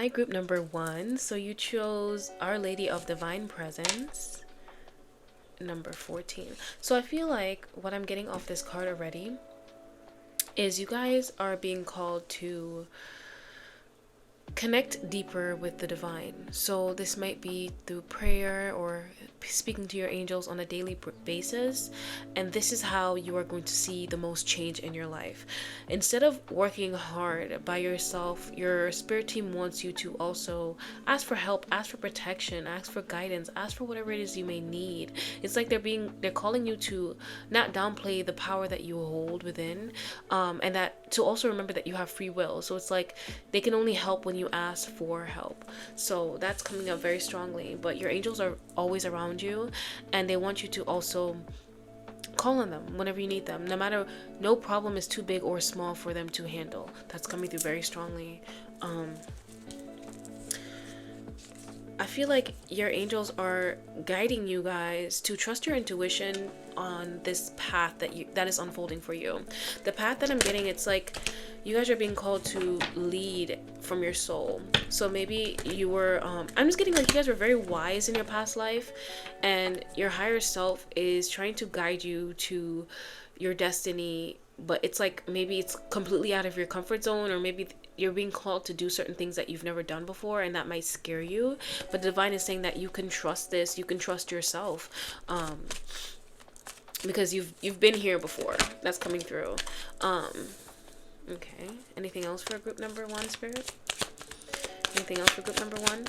Hi, group number one. So you chose Our Lady of Divine Presence, number 14. So I feel like what I'm getting off this card already is you guys are being called to connect deeper with the divine. So this might be through prayer or speaking to your angels on a daily basis, and this is how you are going to see the most change in your life. Instead of working hard by yourself, your spirit team wants you to also ask for help, ask for protection, ask for guidance, ask for whatever it is you may need. It's like they're calling you to not downplay the power that you hold within, and that to also remember that you have free will. So it's like they can only help when you ask for help. So that's coming up very strongly, but your angels are always around you, and they want you to also call on them whenever you need them. No problem is too big or small for them to handle. That's coming through very strongly. I feel like your angels are guiding you guys to trust your intuition on this path that is unfolding for you. The path that I'm getting, it's like you guys are being called to lead from your soul. So maybe you were I'm just getting like you guys were very wise in your past life, and your higher self is trying to guide you to your destiny, but it's like maybe it's completely out of your comfort zone, or maybe you're being called to do certain things that you've never done before, and that might scare you. But the divine is saying that you can trust this, you can trust yourself, because you've been here before. That's coming through. Okay, anything else for group number one, spirit? Anything else for group number one?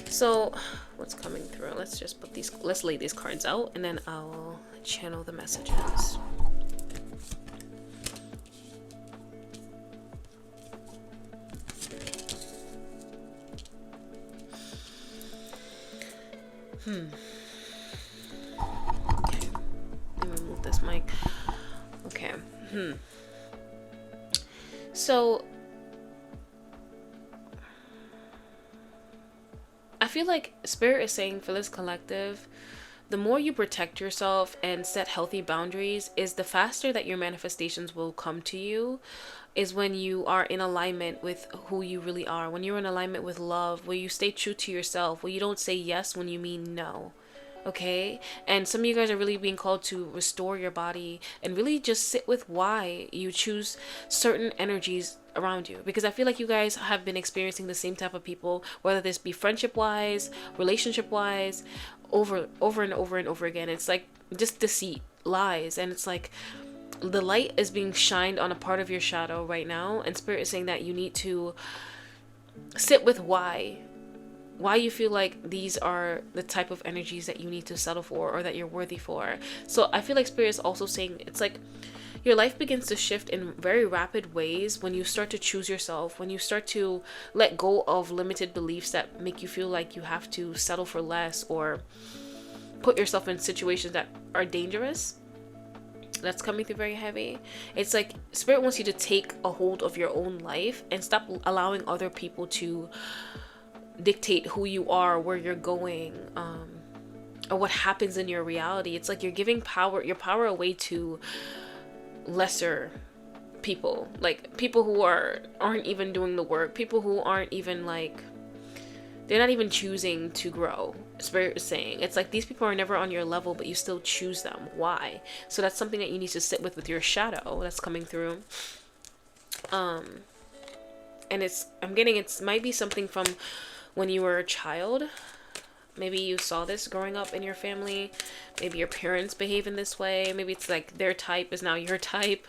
So what's coming through? Let's lay these cards out, and then I'll channel the messages. Okay. Let me remove this mic. Okay. So I feel like spirit is saying for this collective, the more you protect yourself and set healthy boundaries, is the faster that your manifestations will come to you, is when you are in alignment with who you really are, when you're in alignment with love, where you stay true to yourself, where you don't say yes when you mean no. Okay, and some of you guys are really being called to restore your body and really just sit with why you choose certain energies around you, because I feel like you guys have been experiencing the same type of people, whether this be friendship wise, relationship wise, over and over again. It's like just deceit, lies, and it's like the light is being shined on a part of your shadow right now, and spirit is saying that you need to sit with why you feel like these are the type of energies that you need to settle for, or that you're worthy for. So I feel like spirit is also saying it's like your life begins to shift in very rapid ways when you start to choose yourself, when you start to let go of limited beliefs that make you feel like you have to settle for less or put yourself in situations that are dangerous. That's coming through very heavy. It's like spirit wants you to take a hold of your own life and stop allowing other people to dictate who you are, where you're going, or what happens in your reality. It's like you're giving your power away to lesser people, like people who aren't even doing the work, people who aren't even like, they're not even choosing to grow. Spirit is saying it's like these people are never on your level, but you still choose them. Why? So that's something that you need to sit with your shadow. That's coming through. And I'm getting, it might be something from when you were a child. Maybe you saw this growing up in your family. Maybe your parents behave in this way. Maybe it's like their type is now your type.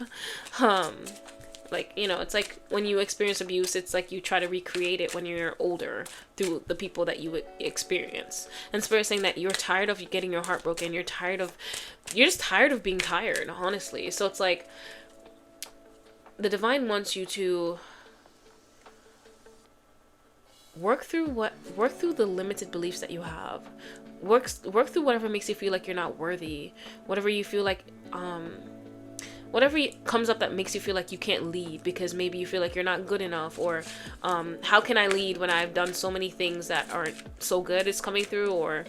Like, you know, it's like when you experience abuse, it's like you try to recreate it when you're older through the people that you experience. And Spirit saying that you're tired of getting your heart broken. You're just tired of being tired, honestly. So it's like the divine wants you to work through the limited beliefs that you have. Work through whatever makes you feel like you're not worthy, whatever you feel like whatever comes up that makes you feel like you can't lead because maybe you feel like you're not good enough, or how can I lead when I've done so many things that aren't so good, is coming through. Or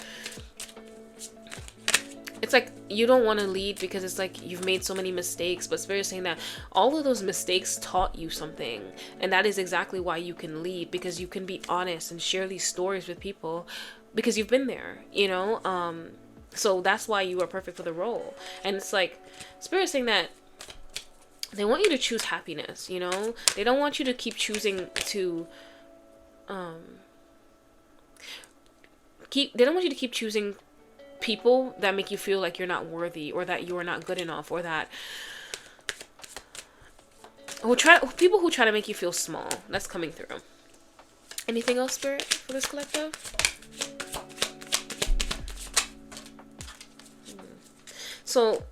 it's like you don't want to lead because it's like you've made so many mistakes, but Spirit is saying that all of those mistakes taught you something, and that is exactly why you can lead, because you can be honest and share these stories with people because you've been there, you know. So that's why you are perfect for the role. And it's like Spirit is saying that they want you to choose happiness, you know. They don't want you to keep choosing to they don't want you to keep choosing people that make you feel like you're not worthy, or that you are not good enough, or that people who try to make you feel small. That's coming through. Anything else, Spirit, for this collective? So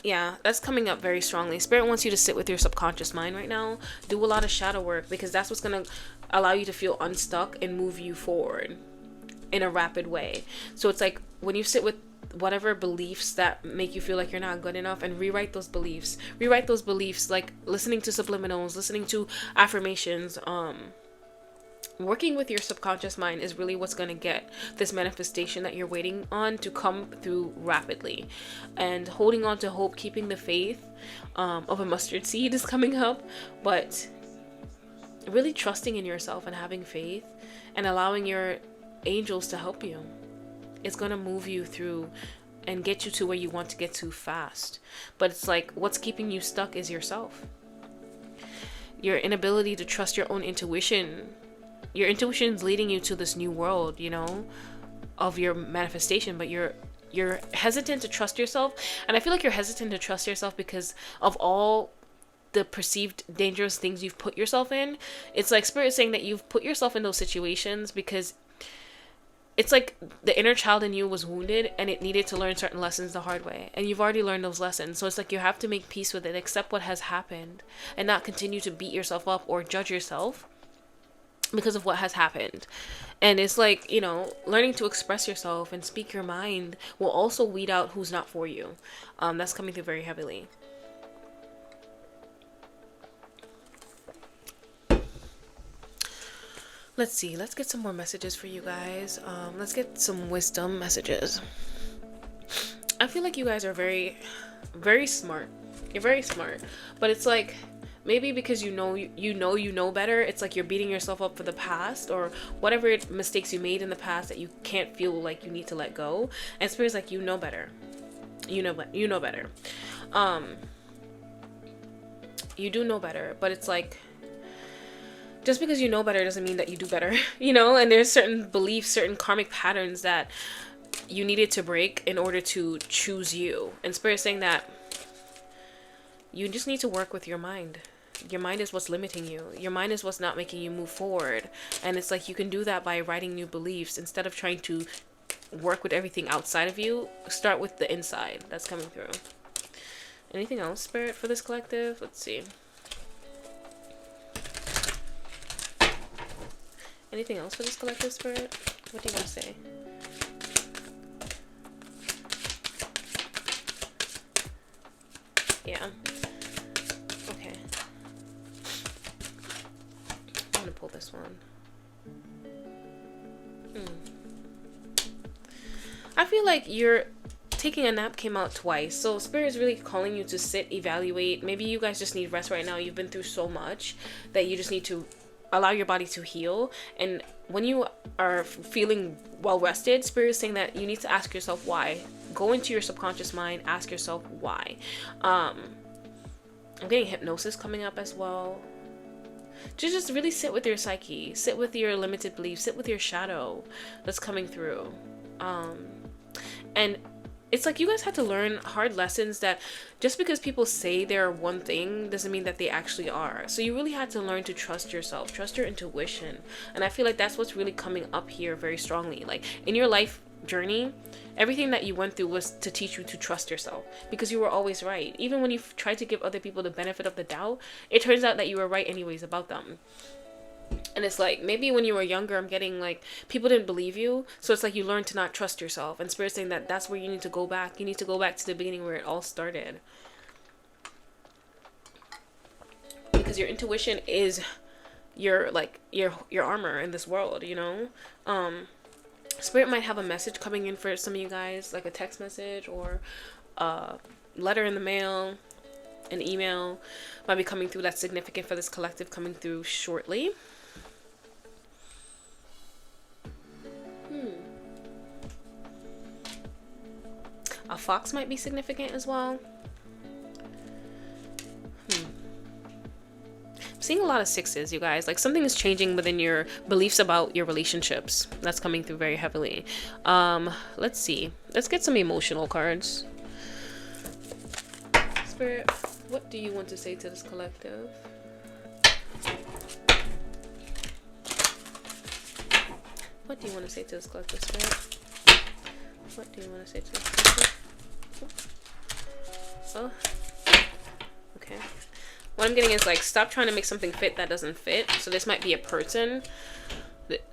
yeah, that's coming up very strongly. Spirit wants you to sit with your subconscious mind right now. Do a lot of shadow work, because that's what's going to allow you to feel unstuck and move you forward in a rapid way. So it's like when you sit with whatever beliefs that make you feel like you're not good enough, and rewrite those beliefs, like listening to subliminals, listening to affirmations, working with your subconscious mind is really what's going to get this manifestation that you're waiting on to come through rapidly. And holding on to hope, keeping the faith of a mustard seed is coming up, but really trusting in yourself and having faith and allowing your angels to help you. It's going to move you through and get you to where you want to get to fast. But it's like what's keeping you stuck is yourself. Your inability to trust your own intuition. Your intuition's leading you to this new world, you know, of your manifestation, but you're hesitant to trust yourself. And I feel like you're hesitant to trust yourself because of all the perceived dangerous things you've put yourself in. It's like Spirit is saying that you've put yourself in those situations because it's like the inner child in you was wounded and it needed to learn certain lessons the hard way. And you've already learned those lessons. So it's like you have to make peace with it, accept what has happened, and not continue to beat yourself up or judge yourself because of what has happened. And it's like, you know, learning to express yourself and speak your mind will also weed out who's not for you. That's coming through very heavily. Let's see. Let's get some more messages for you guys. Let's get some wisdom messages. I feel like you guys are very, very smart. You're very smart. But it's like, maybe because you know better, it's like you're beating yourself up for the past or whatever mistakes you made in the past that you can't feel like you need to let go. And Spirit's like, you know better. You know better. You do know better, but it's like, just because you know better doesn't mean that you do better, you know? And there's certain beliefs, certain karmic patterns that you needed to break in order to choose you. And Spirit's saying that you just need to work with your mind. Your mind is what's limiting you. Your mind is what's not making you move forward. And it's like you can do that by writing new beliefs. Instead of trying to work with everything outside of you, start with the inside. That's coming through. Anything else, Spirit, for this collective? Let's see. Anything else for this collective, Spirit? What do you want to say? Yeah. Okay. I'm gonna pull this one. I feel like you're taking a nap came out twice. So Spirit is really calling you to sit, evaluate. Maybe you guys just need rest right now. You've been through so much that you just need to allow your body to heal. And when you are feeling well rested, Spirit is saying that you need to ask yourself why. Go into your subconscious mind, ask yourself why. I'm getting hypnosis coming up as well. Just really sit with your psyche, sit with your limited beliefs, sit with your shadow that's coming through. And it's like you guys had to learn hard lessons that just because people say they're one thing doesn't mean that they actually are. So you really had to learn to trust yourself, trust your intuition. And I feel like that's what's really coming up here very strongly. Like in your life journey, everything that you went through was to teach you to trust yourself, because you were always right. Even when you tried to give other people the benefit of the doubt, it turns out that you were right anyways about them. And it's like, maybe when you were younger, I'm getting like, people didn't believe you. So it's like you learned to not trust yourself. And Spirit's saying that that's where you need to go back. You need to go back to the beginning where it all started. because your intuition is your like your armor in this world, you know. Spirit might have a message coming in for some of you guys, like a text message or a letter in the mail, an email might be coming through that's significant for this collective, coming through shortly. A fox might be significant as well. I'm seeing a lot of sixes, you guys. Like something is changing within your beliefs about your relationships. That's coming through very heavily. Let's see. Let's get some emotional cards. Spirit, what do you want to say to this collective? What do you want to say to this collective, Spirit? What do you want to say to this collective? Oh. Okay. What I'm getting is like, stop trying to make something fit that doesn't fit. So this might be a person.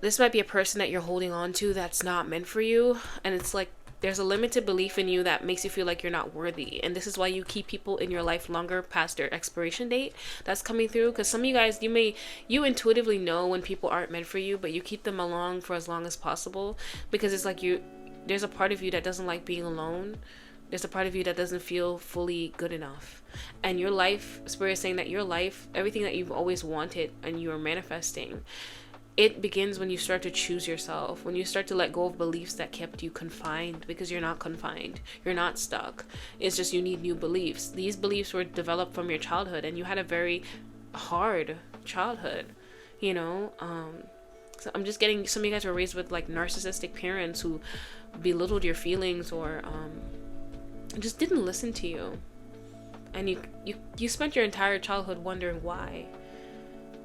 This might be a person that you're holding on to that's not meant for you. And it's like, there's a limited belief in you that makes you feel like you're not worthy. And this is why you keep people in your life longer past their expiration date. That's coming through. Because some of you guys, you intuitively know when people aren't meant for you, but you keep them along for as long as possible. Because it's like there's a part of you that doesn't like being alone. There's a part of you that doesn't feel fully good enough. And your life, Spirit is saying that your life, everything that you've always wanted and you are manifesting, it begins when you start to choose yourself, when you start to let go of beliefs that kept you confined, because you're not confined. You're not stuck. It's just you need new beliefs. These beliefs were developed from your childhood, and you had a very hard childhood, you know? So I'm just getting, some of you guys were raised with like narcissistic parents who belittled your feelings or just didn't listen to you. And you spent your entire childhood wondering why.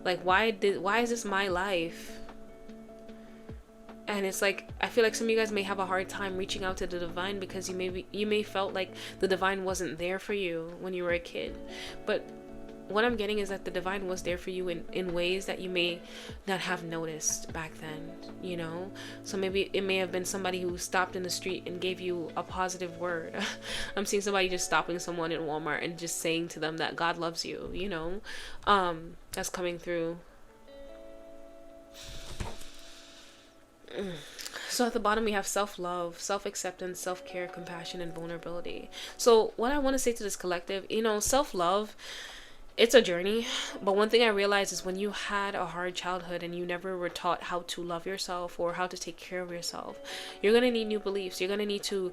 Like, why is this my life? And it's like, I feel like some of you guys may have a hard time reaching out to the divine because you may felt like the divine wasn't there for you when you were a kid. But what I'm getting is that the divine was there for you in ways that you may not have noticed back then, you know? So maybe it may have been somebody who stopped in the street and gave you a positive word. I'm seeing somebody just stopping someone in Walmart and just saying to them that God loves you, you know? That's coming through. So at the bottom we have self-love, self-acceptance, self-care, compassion, and vulnerability. So what I want to say to this collective, you know, self-love, it's a journey, but one thing I realized is when you had a hard childhood and you never were taught how to love yourself or how to take care of yourself, you're going to need new beliefs. You're going to need to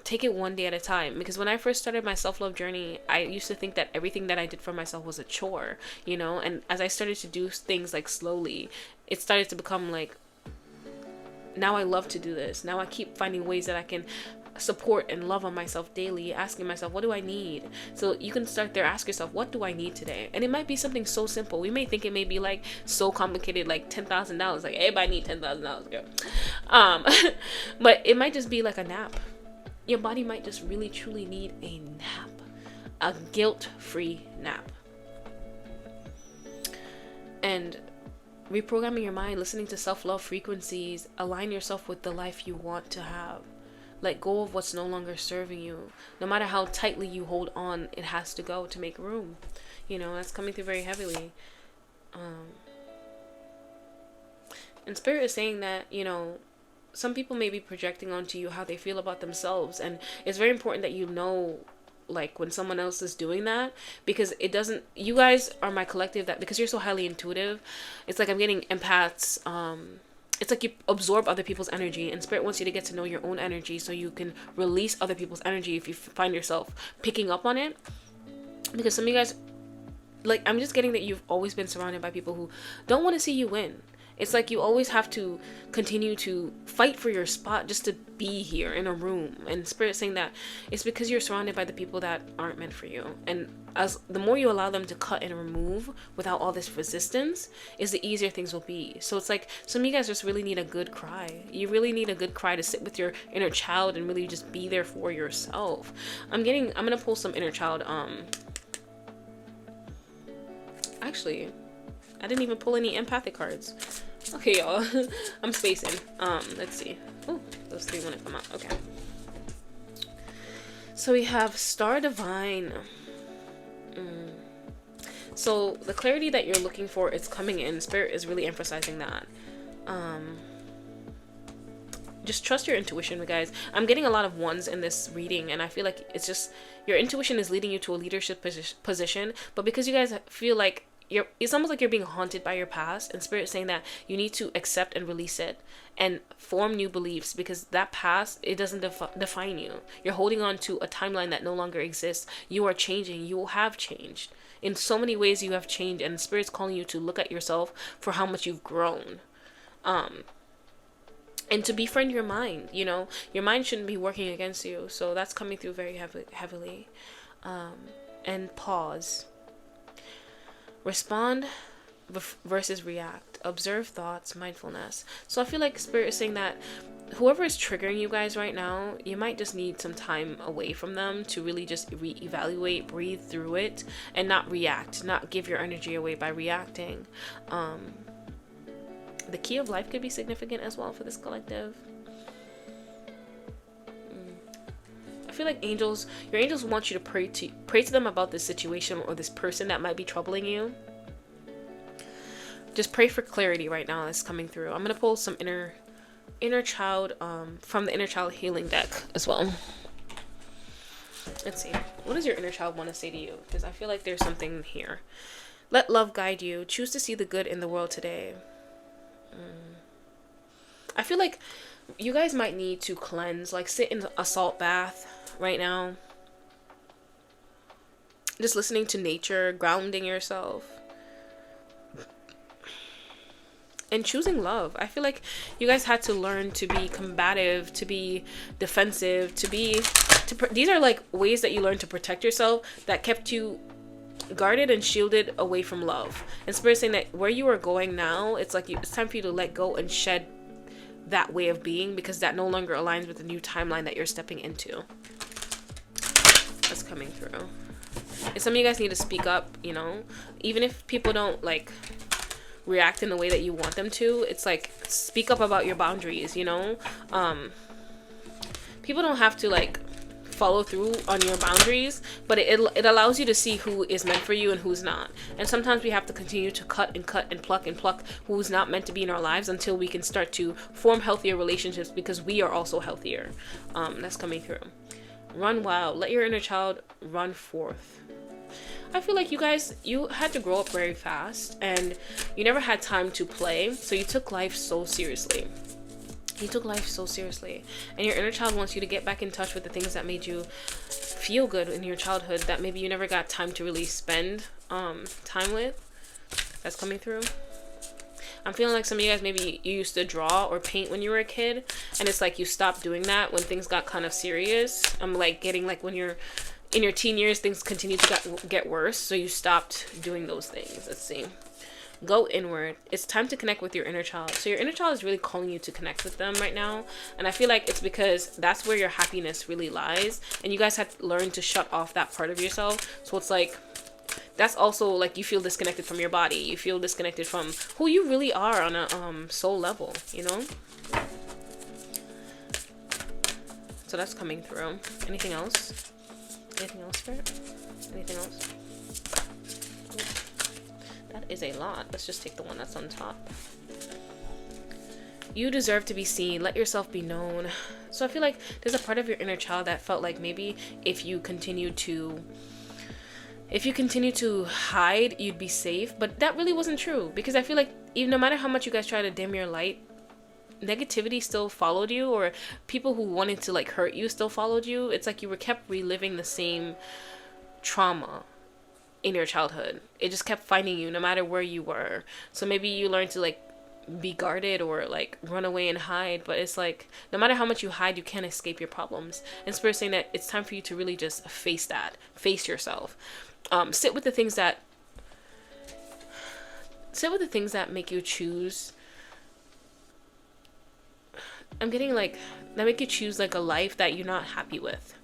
take it one day at a time. Because when I first started my self-love journey, I used to think that everything that I did for myself was a chore, you know? And as I started to do things like slowly, it started to become like, now I love to do this. Now I keep finding ways that I can support and love on myself daily, asking myself, what do I need? So you can start there, ask yourself, what do I need today? And it might be something so simple. We may think it may be like so complicated, like $10,000. Like everybody need $10,000, girl. But it might just be like a nap. Your body might just really truly need a nap, a guilt-free nap. And reprogramming your mind, listening to self-love frequencies, align yourself with the life you want to have. Let go of what's no longer serving you. No matter how tightly you hold on, it has to go to make room. You know, that's coming through very heavily. And Spirit is saying that, you know, some people may be projecting onto you how they feel about themselves. And it's very important that you know, like, when someone else is doing that, because it doesn't, you guys are my collective that, because you're so highly intuitive, it's like I'm getting empaths, it's like you absorb other people's energy, and Spirit wants you to get to know your own energy so you can release other people's energy if you find yourself picking up on it. Because some of you guys, like, I'm just getting that you've always been surrounded by people who don't want to see you win. It's like you always have to continue to fight for your spot just to be here in a room. And Spirit saying that it's because you're surrounded by the people that aren't meant for you. And as the more you allow them to cut and remove without all this resistance, is the easier things will be. So it's like some of you guys just really need a good cry. You really need a good cry to sit with your inner child and really just be there for yourself. I'm gonna pull some inner child. Actually, I didn't even pull any empathic cards. Okay, y'all. I'm spacing. Let's see. Oh, those three want to come out. Okay. So we have Star Divine. So the clarity that you're looking for is coming in. Spirit is really emphasizing that. Just trust your intuition, guys. I'm getting a lot of ones in this reading, and I feel like it's just your intuition is leading you to a leadership position. But because you guys feel like it's almost like you're being haunted by your past, and Spirit saying that you need to accept and release it and form new beliefs, because that past, it doesn't define you. You're holding on to a timeline that no longer exists. You are changing. You have changed in so many ways. You have changed, and Spirit's calling you to look at yourself for how much you've grown. And to befriend your mind. You know, your mind shouldn't be working against you. So that's coming through very heavily. And pause. Respond versus react. Observe thoughts, mindfulness. So I feel like Spirit is saying that whoever is triggering you guys right now, you might just need some time away from them to really just reevaluate, breathe through it, and not react, not give your energy away by reacting. The key of life could be significant as well for this collective. I feel like your angels want you to pray to them about this situation or this person that might be troubling you. Just pray for clarity right now that's coming through. I'm gonna pull some inner child from the inner child healing deck as well. Let's see. What does your inner child want to say to you? Because I feel like there's something here. Let love guide you. Choose to see the good in the world today. I feel like you guys might need to cleanse, like sit in a salt bath right now. Just listening to nature, grounding yourself. And choosing love. I feel like you guys had to learn to be combative, to be defensive, these are like ways that you learned to protect yourself that kept you guarded and shielded away from love. And Spirit saying that where you are going now, it's like it's time for you to let go and shed that way of being, because that no longer aligns with the new timeline that you're stepping into. That's coming through. And some of you guys need to speak up, you know, even if people don't like react in the way that you want them to. It's like, speak up about your boundaries, you know. People don't have to like follow through on your boundaries, but it allows you to see who is meant for you and who's not. And sometimes we have to continue to cut and pluck who's not meant to be in our lives until we can start to form healthier relationships, because we are also healthier. That's coming through. Run wild. Let your inner child run forth. I feel like you had to grow up very fast and you never had time to play, so you took life so seriously. And your inner child wants you to get back in touch with the things that made you feel good in your childhood that maybe you never got time to really spend time with. That's coming through. I'm feeling like some of you guys, maybe you used to draw or paint when you were a kid, and it's like you stopped doing that when things got kind of serious. I'm like getting like when you're in your teen years, things continue to get worse, so you stopped doing those things. Let's see. Go inward. It's time to connect with your inner child. So your inner child is really calling you to connect with them right now. And I feel like it's because that's where your happiness really lies. And you guys have to learn to shut off that part of yourself. So it's like, that's also like you feel disconnected from your body. You feel disconnected from who you really are on a soul level, you know? So that's coming through. Anything else? Anything else, Spirit? Anything else? That is a lot. Let's just take the one that's on top. You deserve to be seen. Let yourself be known. So I feel like there's a part of your inner child that felt like maybe if you continue to hide, you'd be safe. But that really wasn't true, because I feel like even no matter how much you guys try to dim your light, negativity still followed you, or people who wanted to like hurt you still followed you. It's like you were kept reliving the same trauma in your childhood. It just kept finding you no matter where you were. So maybe you learned to like be guarded or like run away and hide, but it's like no matter how much you hide, you can't escape your problems. And Spirit's saying that it's time for you to really just face yourself. Sit with the things that make you choose. I'm getting like that make you choose like a life that you're not happy with.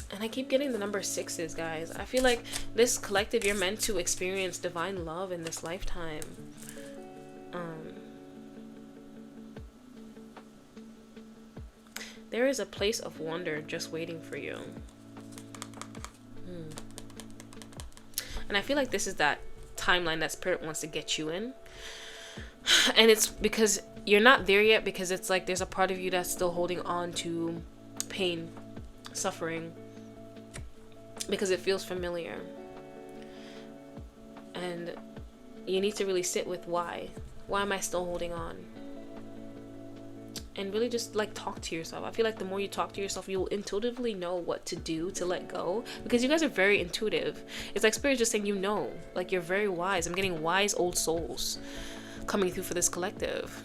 And I keep getting the number 6s, guys. I feel like this collective, you're meant to experience divine love in this lifetime. There is a place of wonder just waiting for you. And I feel like this is that timeline that spirit wants to get you in. And it's because you're not there yet, because it's like there's a part of you that's still holding on to pain, suffering, because it feels familiar. And you need to really sit with why am I still holding on, and really just like talk to yourself. I feel like the more you talk to yourself, you'll intuitively know what to do to let go, because you guys are very intuitive. It's like spirit just saying, you know, like you're very wise. I'm getting wise old souls coming through for this collective.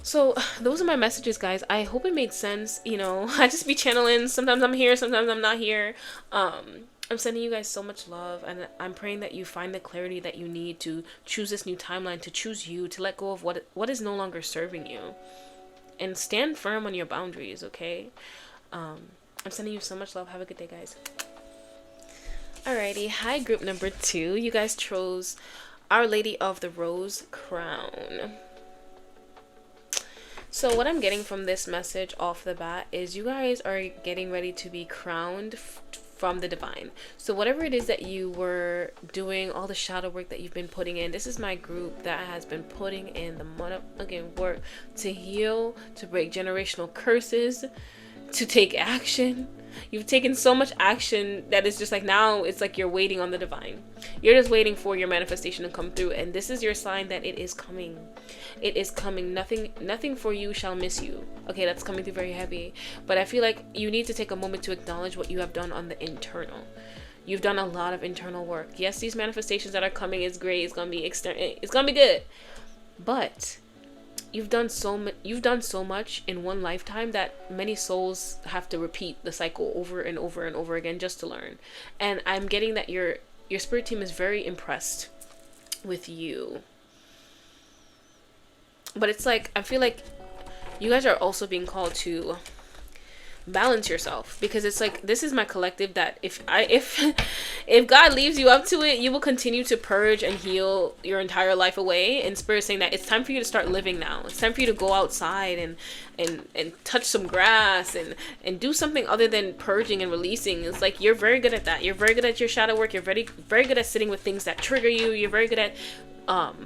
So those are my messages, guys. I hope it made sense. You know, I just be channeling. Sometimes I'm here, sometimes I'm not here. I'm sending you guys so much love, and I'm praying that you find the clarity that you need to choose this new timeline, to choose you, to let go of what is no longer serving you, and stand firm on your boundaries. Okay. I'm sending you so much love. Have a good day, guys. Alrighty, hi group number 2. You guys chose Our Lady of the Rose Crown. So what I'm getting from this message off the bat is you guys are getting ready to be crowned from the divine. So whatever it is that you were doing, all the shadow work that you've been putting in, this is my group that has been putting in the motherfucking work to heal, to break generational curses, to take action. You've taken so much action that is just like, now it's like you're waiting on the divine. You're just waiting for your manifestation to come through, and this is your sign that it is coming. It is coming. Nothing for you shall miss you. Okay, that's coming through very heavy. But I feel like you need to take a moment to acknowledge what you have done on the internal. You've done a lot of internal work. Yes, these manifestations that are coming is great. It's gonna be it's gonna be good. But you've done so much in one lifetime that many souls have to repeat the cycle over and over and over again just to learn. And I'm getting that your spirit team is very impressed with you. But it's like, I feel like you guys are also being called to balance yourself, because it's like, this is my collective that if God leaves you up to it, you will continue to purge and heal your entire life away. And spirit saying that it's time for you to start living now. It's time for you to go outside and touch some grass and do something other than purging and releasing. It's like, you're very good at that. You're very good at your shadow work. You're very good at sitting with things that trigger you. You're very good at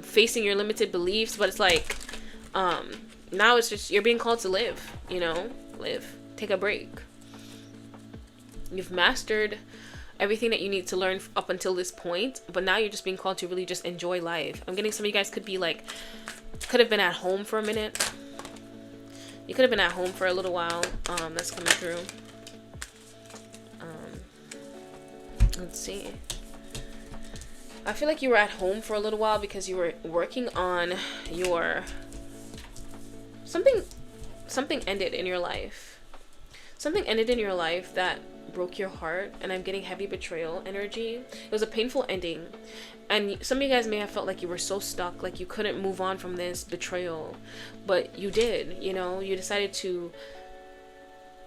facing your limited beliefs. But it's like, now it's just, you're being called to live, you know, live. Take a break. You've mastered everything that you need to learn up until this point, but now you're just being called to really just enjoy life. I'm getting some of you guys could have been at home for a minute. You could have been at home for a little while. That's coming through. Let's see. I feel like you were at home for a little while because you were working on your something ended in your life. Something ended in your life that broke your heart, and I'm getting heavy betrayal energy. It was a painful ending, and some of you guys may have felt like you were so stuck, like you couldn't move on from this betrayal, but you did. You know, you decided to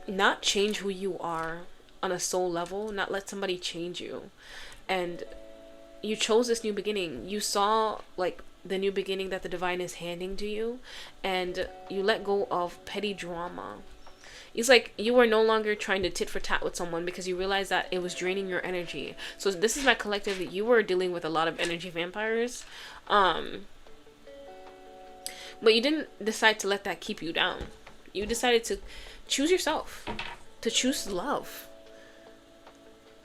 not change who you are on a soul level, not let somebody change you, and you chose this new beginning. You saw like the new beginning that the divine is handing to you, and you let go of petty drama. It's like you were no longer trying to tit for tat with someone because you realized that it was draining your energy. So this is my collective, that you were dealing with a lot of energy vampires. But you didn't decide to let that keep you down. You decided to choose yourself, to choose love,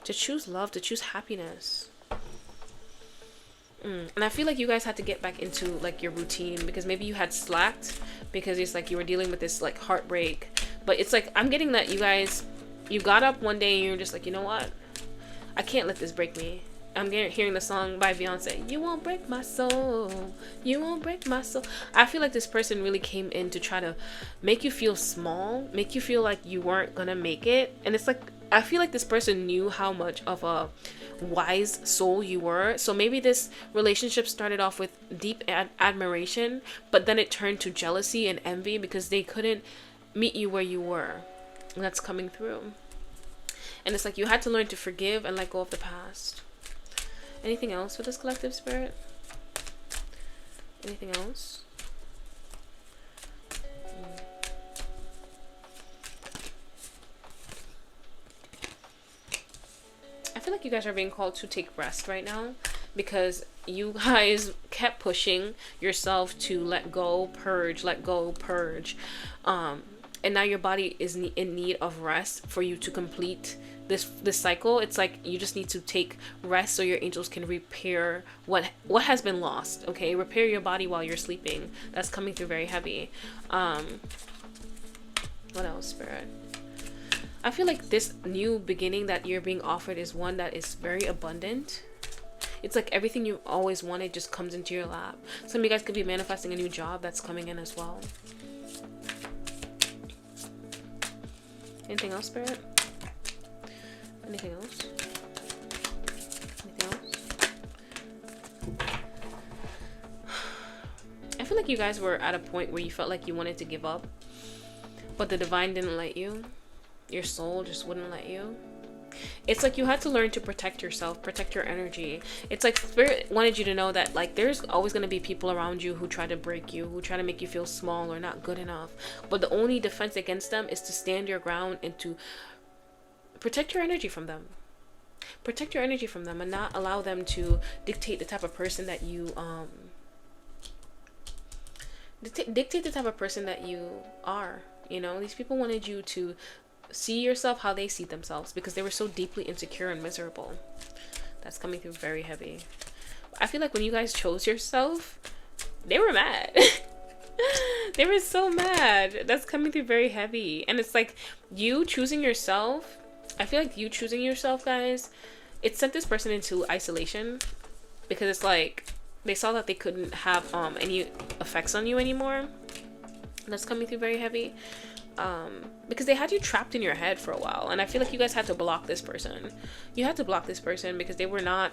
to choose happiness. And I feel like you guys had to get back into like your routine, because maybe you had slacked because it's like you were dealing with this like heartbreak. But it's like, I'm getting that you got up one day and you're just like, you know what? I can't let this break me. I'm hearing the song by Beyonce, "You won't break my soul, you won't break my soul." I feel like this person really came in to try to make you feel small, make you feel like you weren't gonna make it. And it's like, I feel like this person knew how much of a wise soul you were. So maybe this relationship started off with deep admiration, but then it turned to jealousy and envy because they couldn't meet you where you were. And that's coming through. And it's like you had to learn to forgive and let go of the past. Anything else with this collective, spirit? Anything else? feel like you guys are being called to take rest right now, because you guys kept pushing yourself to let go, purge, let go, purge. And now your body is in need of rest for you to complete this cycle. It's like you just need to take rest so your angels can repair what has been lost. Okay, repair your body while you're sleeping. That's coming through very heavy. What else, Spirit? I feel like this new beginning that you're being offered is one that is very abundant. It's like everything you always wanted just comes into your lap. Some of you guys could be manifesting a new job that's coming in as well. Anything else, Spirit? Anything else? Anything else? I feel like you guys were at a point where you felt like you wanted to give up, but the divine didn't let you. Your soul just wouldn't let you. It's like you had to learn to protect yourself, protect your energy. It's like Spirit wanted you to know that like there's always going to be people around you who try to break you, who try to make you feel small or not good enough. But the only defense against them is to stand your ground and to protect your energy from them. Protect your energy from them and not allow them to dictate the type of person that you dictate the type of person that you are. You know, these people wanted you to see yourself how they see themselves because they were so deeply insecure and miserable. That's coming through very heavy. I feel like when you guys chose yourself, they were mad. They were so mad. That's coming through very heavy. And it's like you choosing yourself. I feel like you choosing yourself, guys, it sent this person into isolation because it's like they saw that they couldn't have any effects on you anymore. That's coming through very heavy. Because they had you trapped in your head for a while, and I feel like you guys had to block this person. You had to block this person because they were not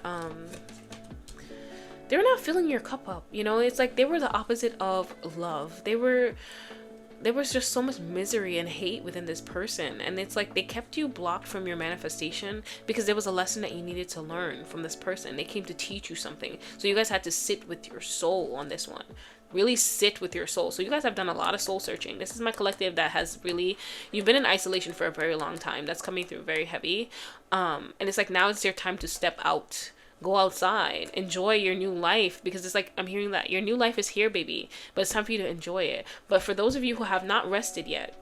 filling your cup up. You know, it's like they were the opposite of love. There was just so much misery and hate within this person, and it's like they kept you blocked from your manifestation because there was a lesson that you needed to learn from this person. They came to teach you something, so you guys had to sit with your soul on this one. Really sit with your soul. So you guys have done a lot of soul searching. This is my collective that has really, you've been in isolation for a very long time. That's coming through very heavy. And it's like now it's your time to step out, go outside, enjoy your new life, because it's like I'm hearing that your new life is here, baby, but it's time for you to enjoy it. But for those of you who have not rested yet,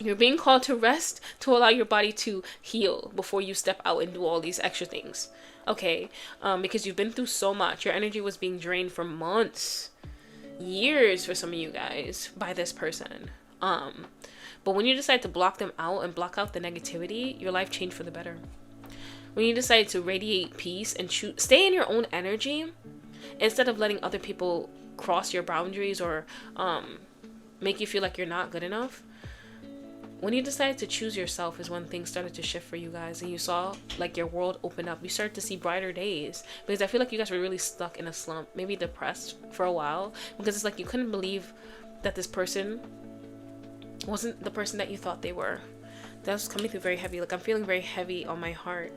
you're being called to rest, to allow your body to heal before you step out and do all these extra things. Okay, because you've been through so much. Your energy was being drained for months, years for some of you guys by this person. But when you decide to block them out and block out the negativity, your life changed for the better. When you decide to radiate peace and stay in your own energy instead of letting other people cross your boundaries or make you feel like you're not good enough. When you decided to choose yourself is when things started to shift for you guys, and you saw like your world open up. You started to see brighter days, because I feel like you guys were really stuck in a slump, maybe depressed for a while, because it's like you couldn't believe that this person wasn't the person that you thought they were. That was coming through very heavy. Like I'm feeling very heavy on my heart.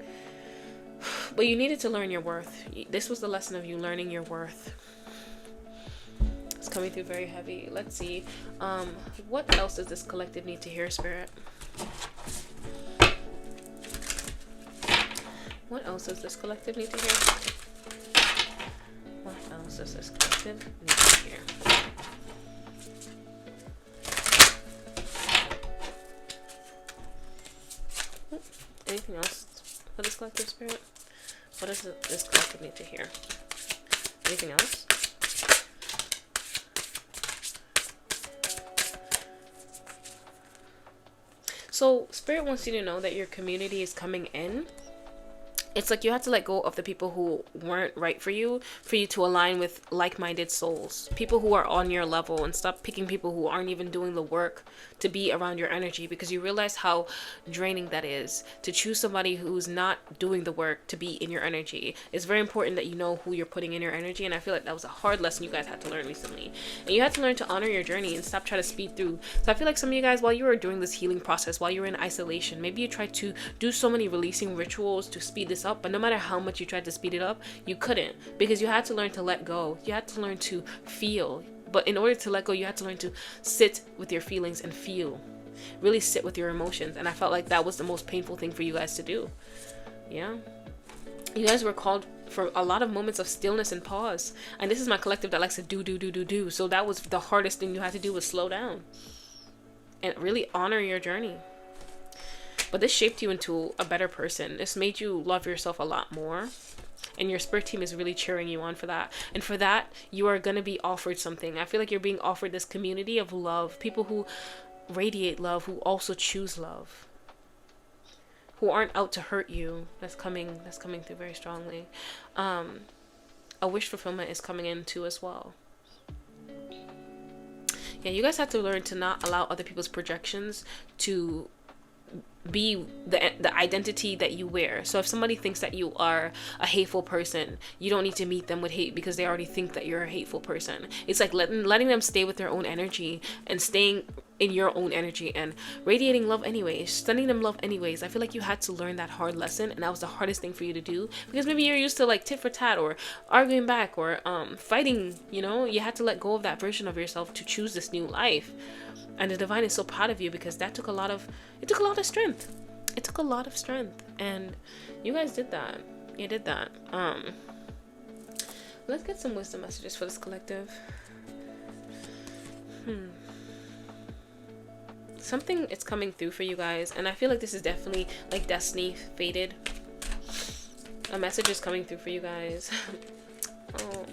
But you needed to learn your worth. This was the lesson of you learning your worth. It's coming through very heavy. Let's see. What else does this collective need to hear, Spirit? What else does this collective need to hear? What else does this collective need to hear? Anything else for this collective, Spirit? What does this collective need to hear? Anything else? So Spirit wants you to know that your community is coming in. It's like you have to let go of the people who weren't right for you to align with like-minded souls, people who are on your level, and stop picking people who aren't even doing the work to be around your energy, because you realize how draining that is. To choose somebody who's not doing the work to be in your energy. It's very important that you know who you're putting in your energy, and I feel like that was a hard lesson you guys had to learn recently. And you had to learn to honor your journey and stop trying to speed through. So I feel like some of you guys, while you were doing this healing process, while you were in isolation, maybe you tried to do so many releasing rituals to speed this up, but no matter how much you tried to speed it up, you couldn't, because you had to learn to let go. You had to learn to feel. But in order to let go, you had to learn to sit with your feelings and feel. Really sit with your emotions. And I felt like that was the most painful thing for you guys to do. Yeah. You guys were called for a lot of moments of stillness and pause. And this is my collective that likes to do. So that was the hardest thing you had to do, was slow down and really honor your journey. But this shaped you into a better person. This made you love yourself a lot more. And your spirit team is really cheering you on for that. And for that, you are going to be offered something. I feel like you're being offered this community of love. People who radiate love, who also choose love, who aren't out to hurt you. That's coming through very strongly. A wish fulfillment is coming in too as well. Yeah, you guys have to learn to not allow other people's projections to be the identity that you wear. So if somebody thinks that you are a hateful person, you don't need to meet them with hate, because they already think that you're a hateful person. It's like letting them stay with their own energy and staying in your own energy and radiating love anyways, sending them love anyways. I feel like you had to learn that hard lesson, and that was the hardest thing for you to do, because maybe you're used to like tit for tat or arguing back or fighting. You had to let go of that version of yourself to choose this new life. And the divine is so proud of you, because that took a lot of strength. It took a lot of strength, and you guys did that. You did that. Let's get some wisdom messages for this collective. Something is coming through for you guys, and I feel like this is definitely like destiny fated. A message is coming through for you guys. Oh.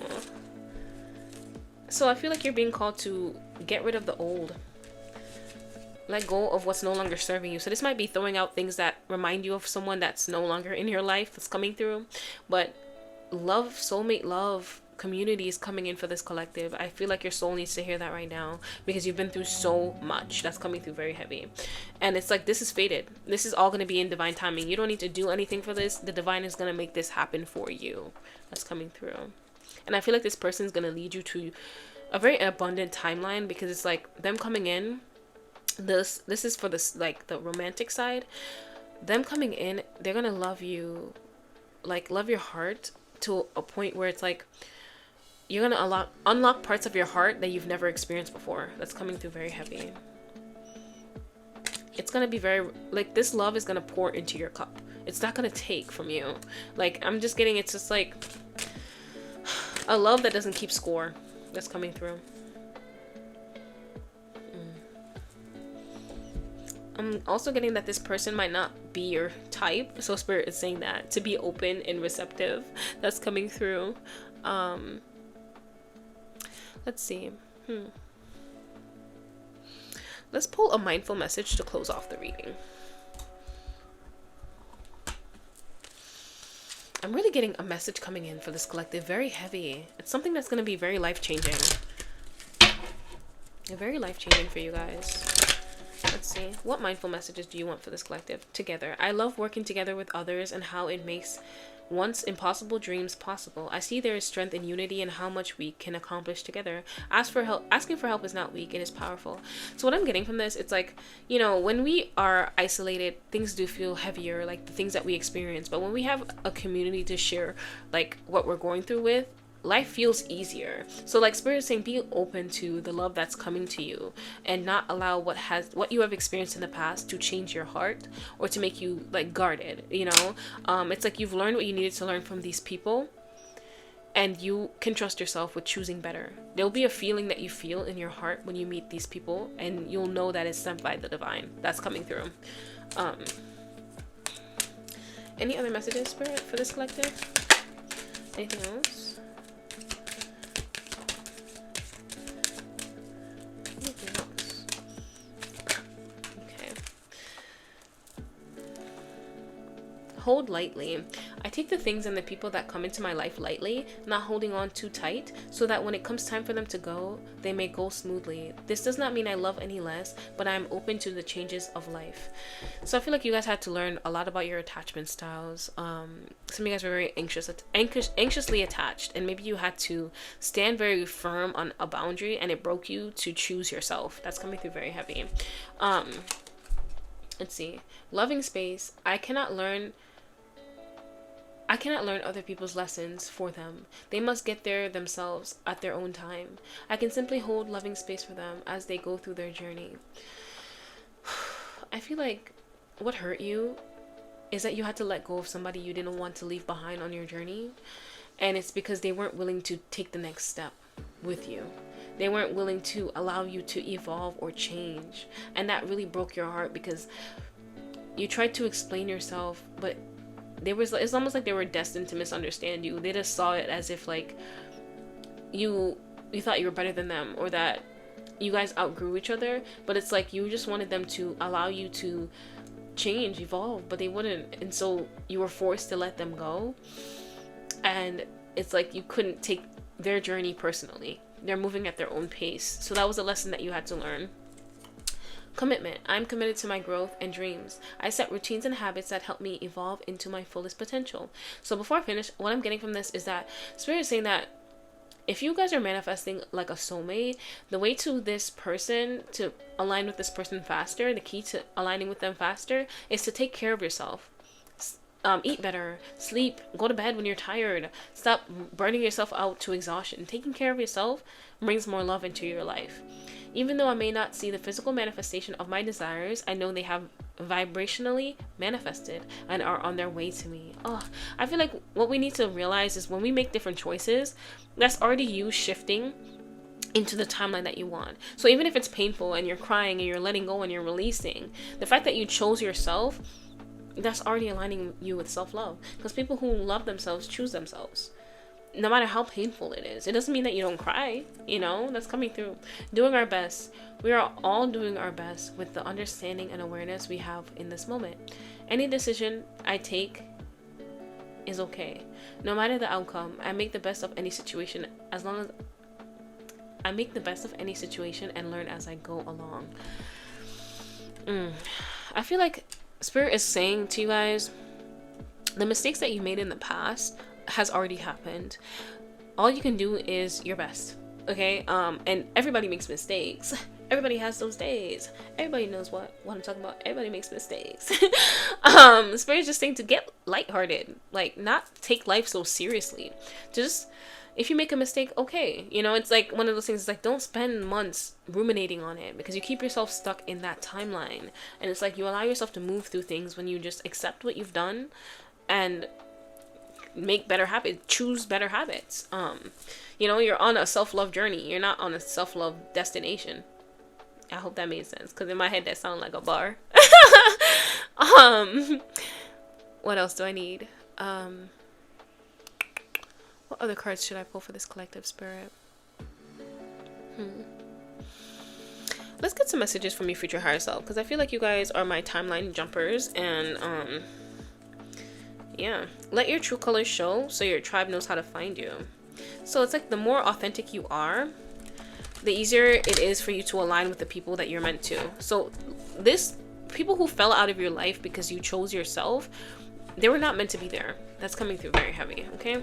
So I feel like you're being called to get rid of the old. Let go of what's no longer serving you. So this might be throwing out things that remind you of someone that's no longer in your life, that's coming through. But love, soulmate love, community is coming in for this collective. I feel like your soul needs to hear that right now, because you've been through so much. That's coming through very heavy. And it's like, this is fated. This is all going to be in divine timing. You don't need to do anything for this. The divine is going to make this happen for you. That's coming through. And I feel like this person is going to lead you to a very abundant timeline, because it's like them coming in. This is for this, like, the romantic side. Them coming in, they're gonna love you, like love your heart to a point where it's like you're gonna unlock parts of your heart that you've never experienced before. That's coming through very heavy. It's gonna be very, like, this love is gonna pour into your cup. It's not gonna take from you. Like, I'm just getting, it's just like a love that doesn't keep score. That's coming through. I'm also getting that this person might not be your type. So Spirit is saying that, to be open and receptive. That's coming through. Let's see. Let's pull a mindful message to close off the reading. I'm really getting a message coming in for this collective. Very heavy. It's something that's going to be very life-changing. Very life-changing for you guys. Let's see. What mindful messages do you want for this collective? Together. I love working together with others and how it makes once impossible dreams possible. I see there is strength in unity and how much we can accomplish together. Asking for help is not weak, it is powerful. So what I'm getting from this, it's like, when we are isolated, things do feel heavier, like the things that we experience. But when we have a community to share, like, what we're going through with, life feels easier. So like Spirit is saying, be open to the love that's coming to you, and not allow what you have experienced in the past to change your heart or to make you like guarded. It's like you've learned what you needed to learn from these people, and you can trust yourself with choosing better. There'll be a feeling that you feel in your heart when you meet these people, and you'll know that it's sent by the divine. That's coming through. Any other messages, Spirit, for this collective? Anything else? Hold lightly. I take the things and the people that come into my life lightly, not holding on too tight, so that when it comes time for them to go, they may go smoothly. This does not mean I love any less, but I am open to the changes of life. So I feel like you guys had to learn a lot about your attachment styles. Some of you guys were very anxiously attached, and maybe you had to stand very firm on a boundary, and it broke you to choose yourself. That's coming through very heavy. Let's see. Loving space. I cannot learn other people's lessons for them. They must get there themselves at their own time. I can simply hold loving space for them as they go through their journey. I feel like what hurt you is that you had to let go of somebody you didn't want to leave behind on your journey. And it's because they weren't willing to take the next step with you. They weren't willing to allow you to evolve or change. And that really broke your heart, because you tried to explain yourself, but it's almost like they were destined to misunderstand you. They just saw it as if like you thought you were better than them, or that you guys outgrew each other. But it's like you just wanted them to allow you to change, evolve, but they wouldn't. And so you were forced to let them go. And it's like you couldn't take their journey personally. They're moving at their own pace. So that was a lesson that you had to learn. Commitment. I'm committed to my growth and dreams. I set routines and habits that help me evolve into my fullest potential. So before I finish, what I'm getting from this is that Spirit is saying that if you guys are manifesting like a soulmate, the way to this person, to align with this person faster, the key to aligning with them faster is to take care of yourself. Eat better, sleep, go to bed when you're tired, stop burning yourself out to exhaustion. Taking care of yourself brings more love into your life. Even though I may not see the physical manifestation of my desires, I know they have vibrationally manifested and are on their way to me. I feel like what we need to realize is when we make different choices, that's already you shifting into the timeline that you want. So even if it's painful and you're crying and you're letting go and you're releasing, the fact that you chose yourself, that's already aligning you with self-love. Because people who love themselves choose themselves, no matter how painful it is. It doesn't mean that you don't cry, that's coming through. Doing our best. We are all doing our best with the understanding and awareness we have in this moment. Any decision I take is okay. No matter the outcome, I make the best of any situation, as long as I make the best of any situation and learn as I go along. I feel like Spirit is saying to you guys, the mistakes that you made in the past has already happened. All you can do is your best, okay? And everybody makes mistakes. Everybody has those days. Everybody knows what I'm talking about. Everybody makes mistakes. Spirit is just saying to get lighthearted, like not take life so seriously. Just, if you make a mistake, okay. It's like one of those things, it's like don't spend months ruminating on it, because you keep yourself stuck in that timeline. And it's like you allow yourself to move through things when you just accept what you've done and make better habits, choose better habits. You're on a self-love journey. You're not on a self-love destination. I hope that made sense, because in my head that sounded like a bar. What else do I need? What other cards should I pull for this collective spirit? Let's get some messages from your future higher self, because I feel like you guys are my timeline jumpers. And yeah, let your true colors show so your tribe knows how to find you. So it's like the more authentic you are, the easier it is for you to align with the people that you're meant to. So people who fell out of your life because you chose yourself, they were not meant to be there. That's coming through very heavy, okay?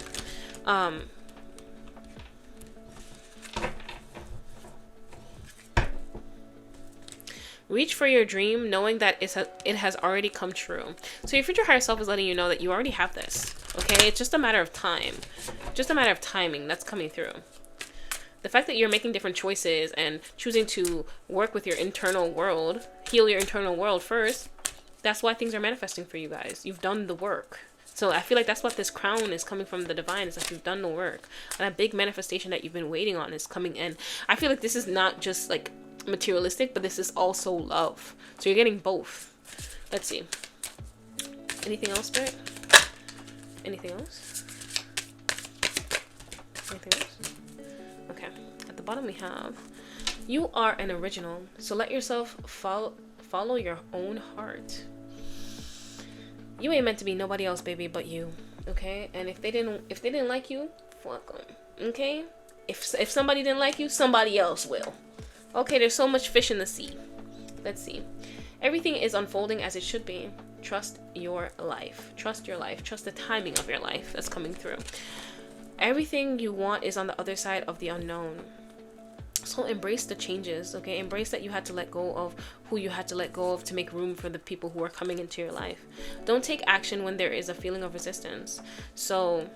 Reach for your dream, knowing that it has already come true. So your future higher self is letting you know that you already have this, okay? It's just a matter of time. Just a matter of timing that's coming through. The fact that you're making different choices and choosing to work with your internal world, heal your internal world first, that's why things are manifesting for you guys. You've done the work. So I feel like that's what this crown is coming from the divine, is that you've done the work. And that big manifestation that you've been waiting on is coming in. I feel like this is not just like materialistic, but this is also love. So you're getting both. Let's see. Anything else, Spirit? Anything else? Anything else? Okay. At the bottom we have, you are an original, so let yourself follow your own heart. You ain't meant to be nobody else, baby, but you. Okay? And if they didn't like you, fuck them. Okay? If somebody didn't like you, somebody else will. Okay, there's so much fish in the sea. Let's see. Everything is unfolding as it should be. Trust your life. Trust your life. Trust the timing of your life that's coming through. Everything you want is on the other side of the unknown. So embrace the changes, okay? Embrace that you had to let go of who you had to let go of to make room for the people who are coming into your life. Don't take action when there is a feeling of resistance. So,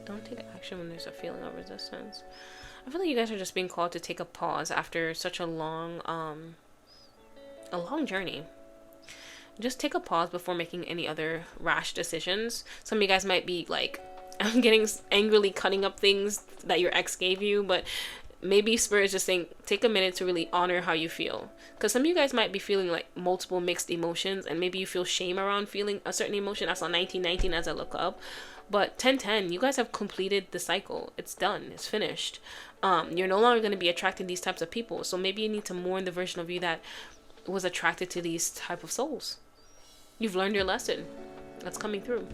Don't take action connection when there's a feeling of resistance. I feel like you guys are just being called to take a pause after such a long journey. Just take a pause before making any other rash decisions. Some of you guys might be like, I'm getting angrily cutting up things that your ex gave you, but maybe Spirit is just saying, take a minute to really honor how you feel. Because some of you guys might be feeling like multiple mixed emotions, and maybe you feel shame around feeling a certain emotion. I saw 1919 as I look up. But 1010, you guys have completed the cycle. It's done. It's finished. You're no longer going to be attracting these types of people. So maybe you need to mourn the version of you that was attracted to these type of souls. You've learned your lesson. That's coming through.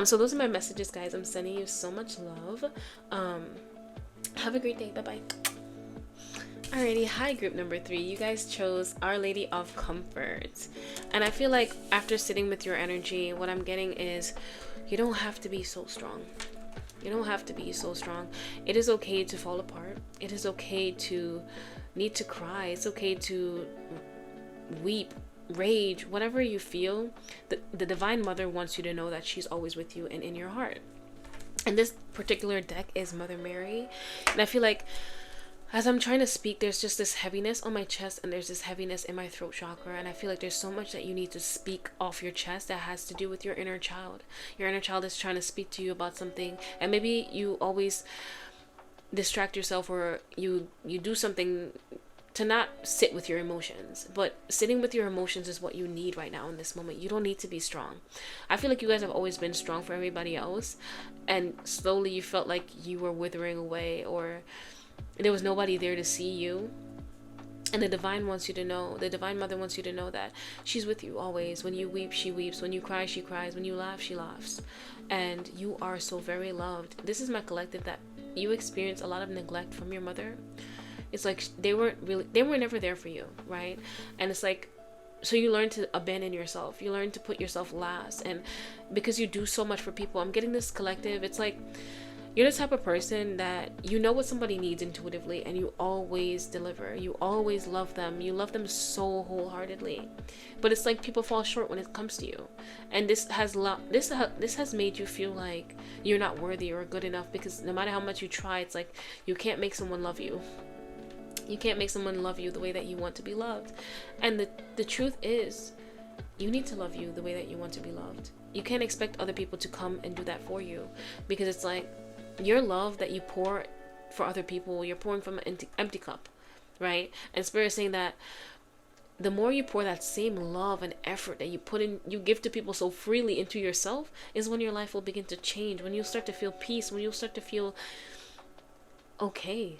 So those are my messages, guys. I'm sending you so much love. Have a great day. Bye-bye. Alrighty, hi group number 3. You guys chose Our Lady of Comfort. And I feel like after sitting with your energy, what I'm getting is you don't have to be so strong. You don't have to be so strong. It is okay to fall apart. It is okay to need to cry. It's okay to weep, rage, whatever you feel. The Divine Mother wants you to know that she's always with you and in your heart. And this particular deck is Mother Mary. And I feel like as I'm trying to speak, there's just this heaviness on my chest and there's this heaviness in my throat chakra. And I feel like there's so much that you need to speak off your chest that has to do with your inner child. Your inner child is trying to speak to you about something. And maybe you always distract yourself, or you do something to not sit with your emotions. But sitting with your emotions is what you need right now in this moment. You don't need to be strong. I feel like you guys have always been strong for everybody else. And slowly you felt like you were withering away, or there was nobody there to see you. And the Divine wants you to know, the Divine Mother wants you to know that she's with you always. When you weep, she weeps. When you cry, she cries. When you laugh, she laughs. And you are so very loved. This is my collective, that you experience a lot of neglect from your mother. It's like they were never there for you, right? And it's like, so you learn to abandon yourself. You learn to put yourself last. And because you do so much for people, I'm getting this collective. It's like you're the type of person that you know what somebody needs intuitively, and you always deliver. You always love them. You love them so wholeheartedly. But it's like people fall short when it comes to you. And this has made you feel like you're not worthy or good enough, because no matter how much you try, it's like you can't make someone love you. You can't make someone love you the way that you want to be loved. And the truth is, you need to love you the way that you want to be loved. You can't expect other people to come and do that for you, because it's like your love that you pour for other people, you're pouring from an empty cup, right? And Spirit is saying that the more you pour that same love and effort that you put in, you give to people so freely into yourself, is when your life will begin to change. When you'll start to feel peace, when you'll start to feel okay,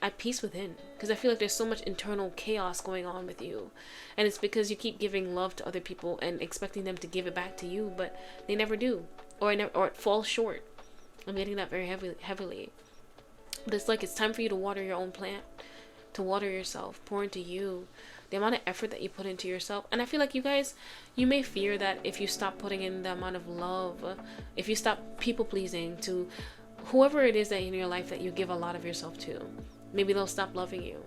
at peace within. Because I feel like there's so much internal chaos going on with you, and it's because you keep giving love to other people and expecting them to give it back to you, but they never do, or it falls short. I'm getting that very heavily. But it's like it's time for you to water your own plant, to water yourself, pour into you, the amount of effort that you put into yourself. And I feel like you guys, you may fear that if you stop putting in the amount of love, if you stop people pleasing to whoever it is that in your life that you give a lot of yourself to, maybe they'll stop loving you.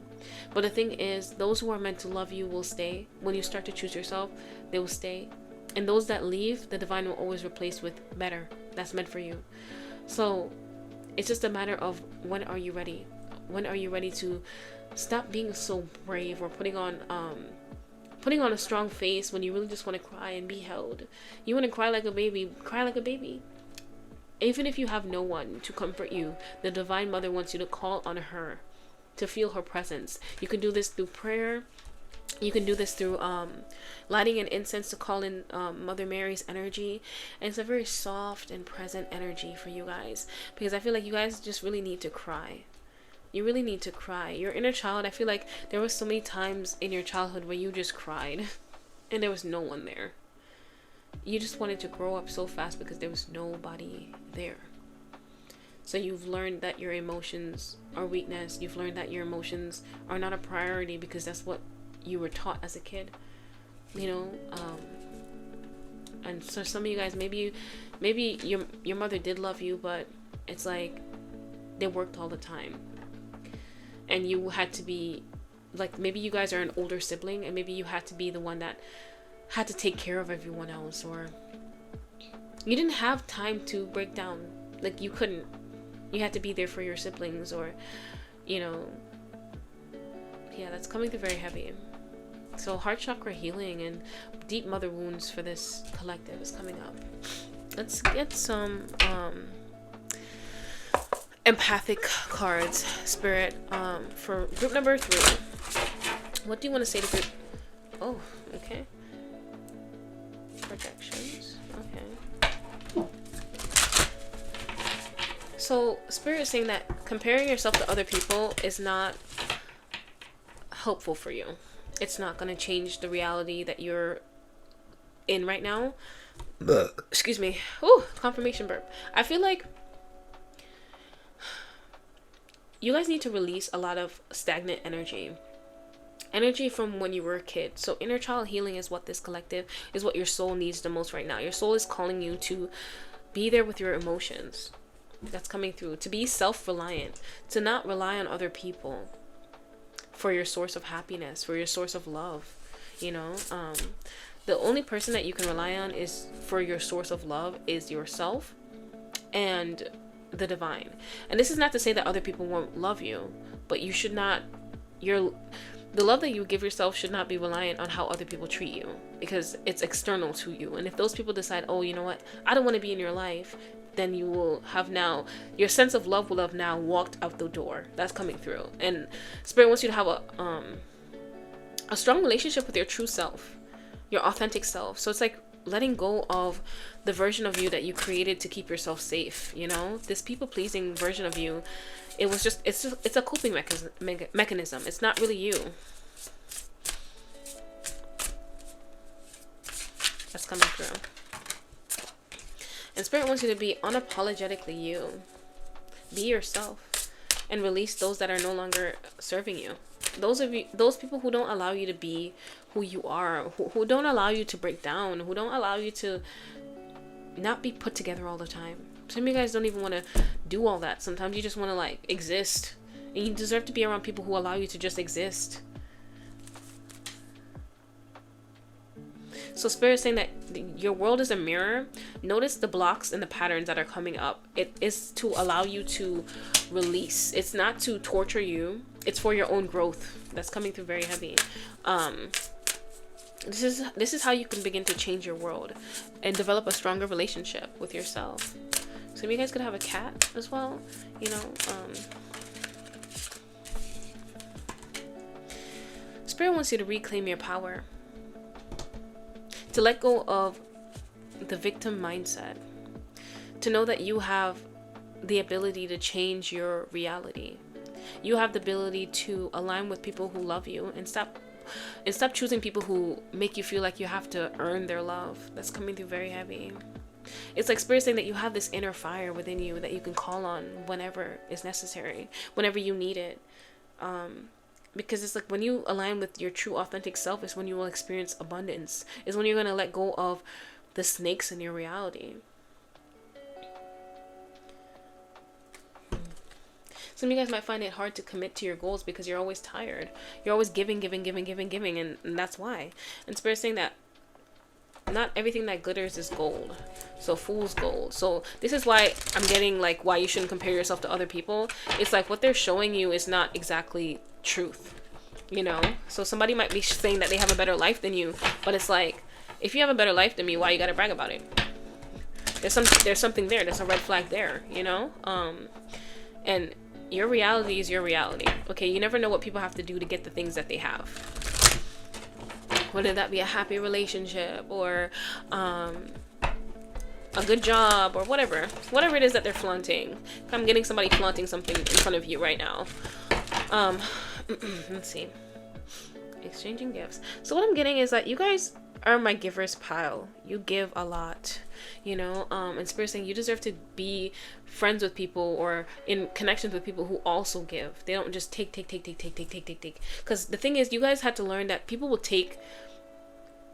But the thing is, those who are meant to love you will stay. When you start to choose yourself, they will stay. And those that leave, the Divine will always replace with better. That's meant for you. So it's just a matter of, when are you ready? When are you ready to stop being so brave, or putting on a strong face when you really just want to cry and be held? You want to cry like a baby, cry like a baby. Even if you have no one to comfort you, the Divine Mother wants you to call on her, to feel her presence. You can do this through prayer. You can do this through lighting an incense to call in Mother Mary's energy. And it's a very soft and present energy for you guys, because I feel like you guys just really need to cry. You really need to cry. Your inner child, I feel like there was so many times in your childhood where you just cried and there was no one there. You just wanted to grow up so fast because there was nobody there. So you've learned that your emotions are weakness. You've learned that your emotions are not a priority because that's what you were taught as a kid. And so some of you guys, maybe your mother did love you, but it's like they worked all the time. And you had to be, like, maybe you guys are an older sibling, and maybe you had to be the one that had to take care of everyone else, or you didn't have time to break down. Like you couldn't, you had to be there for your siblings, or, you know, yeah, that's coming through very heavy. So heart chakra healing and deep mother wounds for this collective is coming up. Let's get some empathic cards, Spirit, for group number 3. What do you want to say to group? Oh, okay. Projections. Okay. So Spirit is saying that comparing yourself to other people is not helpful for you. It's not going to change the reality that you're in right now. Excuse me. Ooh, confirmation burp. I feel like you guys need to release a lot of stagnant energy from when you were a kid. So inner child healing is what this collective is, what your soul needs the most right now. Your soul is calling you to be there with your emotions. That's coming through. To be self-reliant, to not rely on other people for your source of happiness, for your source of love. You know, the only person that you can rely on is for your source of love is yourself and the divine. And this is not to say that other people won't love you, but you should not, the love that you give yourself should not be reliant on how other people treat you, because it's external to you. And if those people decide, oh, you know what, I don't want to be in your life, then you will have now, your sense of love will have now walked out the door. That's coming through. And Spirit wants you to have a strong relationship with your true self, your authentic self. So it's like letting go of the version of you that you created to keep yourself safe. You know, this people-pleasing version of you, it was just, it's a coping mechanism. It's not really you. That's coming through. And Spirit wants you to be unapologetically you. Be yourself and release those that are no longer serving you. Those people who don't allow you to be who you are, who don't allow you to break down, who don't allow you to not be put together all the time. Some of you guys don't even want to do all that. Sometimes you just want to like exist, and you deserve to be around people who allow you to just exist. So Spirit is saying that your world is a mirror. Notice the blocks and the patterns that are coming up. It is to allow you to release. It's not to torture you. It's for your own growth. That's coming through very heavy. This is how you can begin to change your world and develop a stronger relationship with yourself. So you guys could have a cat as well, you know. Spirit wants you to reclaim your power, to let go of the victim mindset, to know that you have the ability to change your reality. You have the ability to align with people who love you and stop choosing people who make you feel like you have to earn their love. That's coming through very heavy. It's like Spirit saying that you have this inner fire within you that you can call on whenever is necessary, whenever you need it. Because it's like when you align with your true authentic self is when you will experience abundance, is when you're going to let go of the snakes in your reality. Some of you guys might find it hard to commit to your goals because you're always tired. You're always giving, and that's why. And Spirit's saying that not everything that glitters is gold. So fool's gold. So this is why I'm getting like why you shouldn't compare yourself to other people. It's like what they're showing you is not exactly truth, you know. So somebody might be saying that they have a better life than you, but it's like, if you have a better life than me, why you gotta brag about it? There's something there. There's a red flag there, you know. And your reality is your reality. Okay, you never know what people have to do to get the things that they have. Whether that be a happy relationship or a good job or whatever it is that they're flaunting. I'm getting somebody flaunting something in front of you right now. Let's see. Exchanging gifts. So what I'm getting is that you guys are my giver's pile. You give a lot, you know. And Spirit saying you deserve to be friends with people or in connections with people who also give. They don't just take. Because the thing is, you guys had to learn that people will take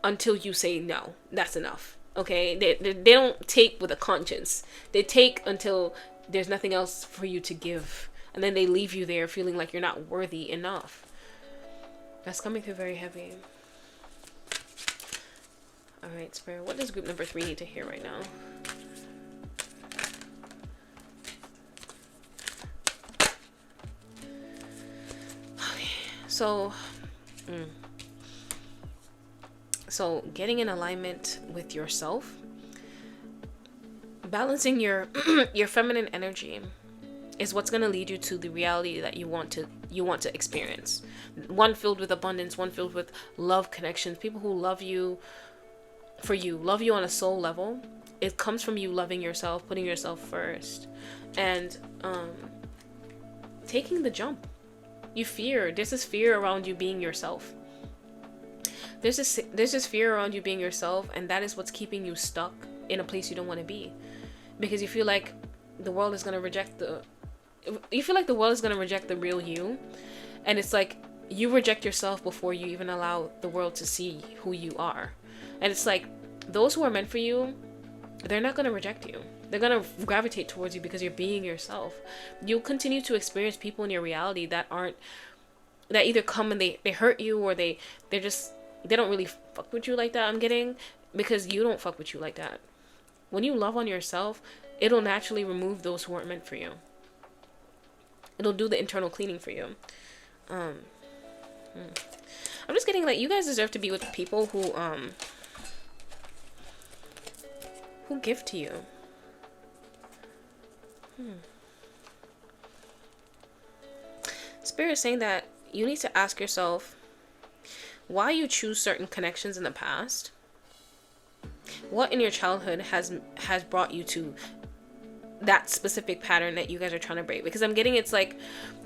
until you say no. That's enough. Okay, they don't take with a conscience. They take until there's nothing else for you to give, and then they leave you there feeling like you're not worthy enough. That's coming through very heavy. All right, Spirit, what does group number 3 need to hear right now? So, mm, so getting in alignment with yourself, balancing your your feminine energy is what's going to lead you to the reality that you want to experience. One filled with abundance, one filled with love connections, people who love you for you, love you on a soul level. It comes from you loving yourself, putting yourself first, and taking the jump. There's this fear around you being yourself. There's this fear around you being yourself, and that is what's keeping you stuck in a place you don't want to be, because you feel like the world is going to reject the real you. And it's like you reject yourself before you even allow the world to see who you are. And it's like those who are meant for you, they're not going to reject you. They're going to gravitate towards you because you're being yourself. You'll continue to experience people in your reality that either come and they hurt you, or they don't really fuck with you like that. I'm getting, because you don't fuck with you like that. When you love on yourself, it'll naturally remove those who aren't meant for you. It'll do the internal cleaning for you. I'm just getting like you guys deserve to be with people who give to you. Spirit is saying that you need to ask yourself why you choose certain connections in the past. What in your childhood has brought you to that specific pattern that you guys are trying to break? Because I'm getting, it's like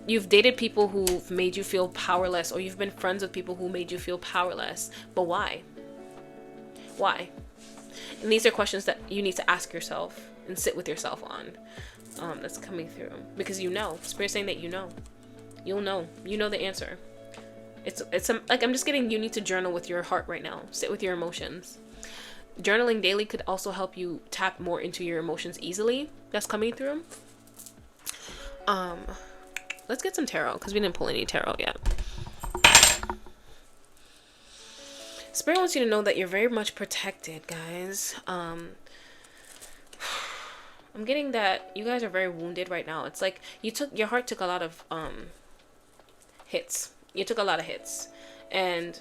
you've dated people who've made you feel powerless, or you've been friends with people who made you feel powerless. But why? And these are questions that you need to ask yourself and sit with yourself on. That's coming through, because Spirit's saying that you'll know the answer. It's like I'm just getting, you need to journal with your heart right now. Sit with your emotions. Journaling daily could also help you tap more into your emotions easily. That's coming through. Let's get some tarot, because we didn't pull any tarot yet. Spirit wants you to know that you're very much protected, guys. I'm getting that you guys are very wounded right now. It's like your heart took a lot of hits. You took a lot of hits, and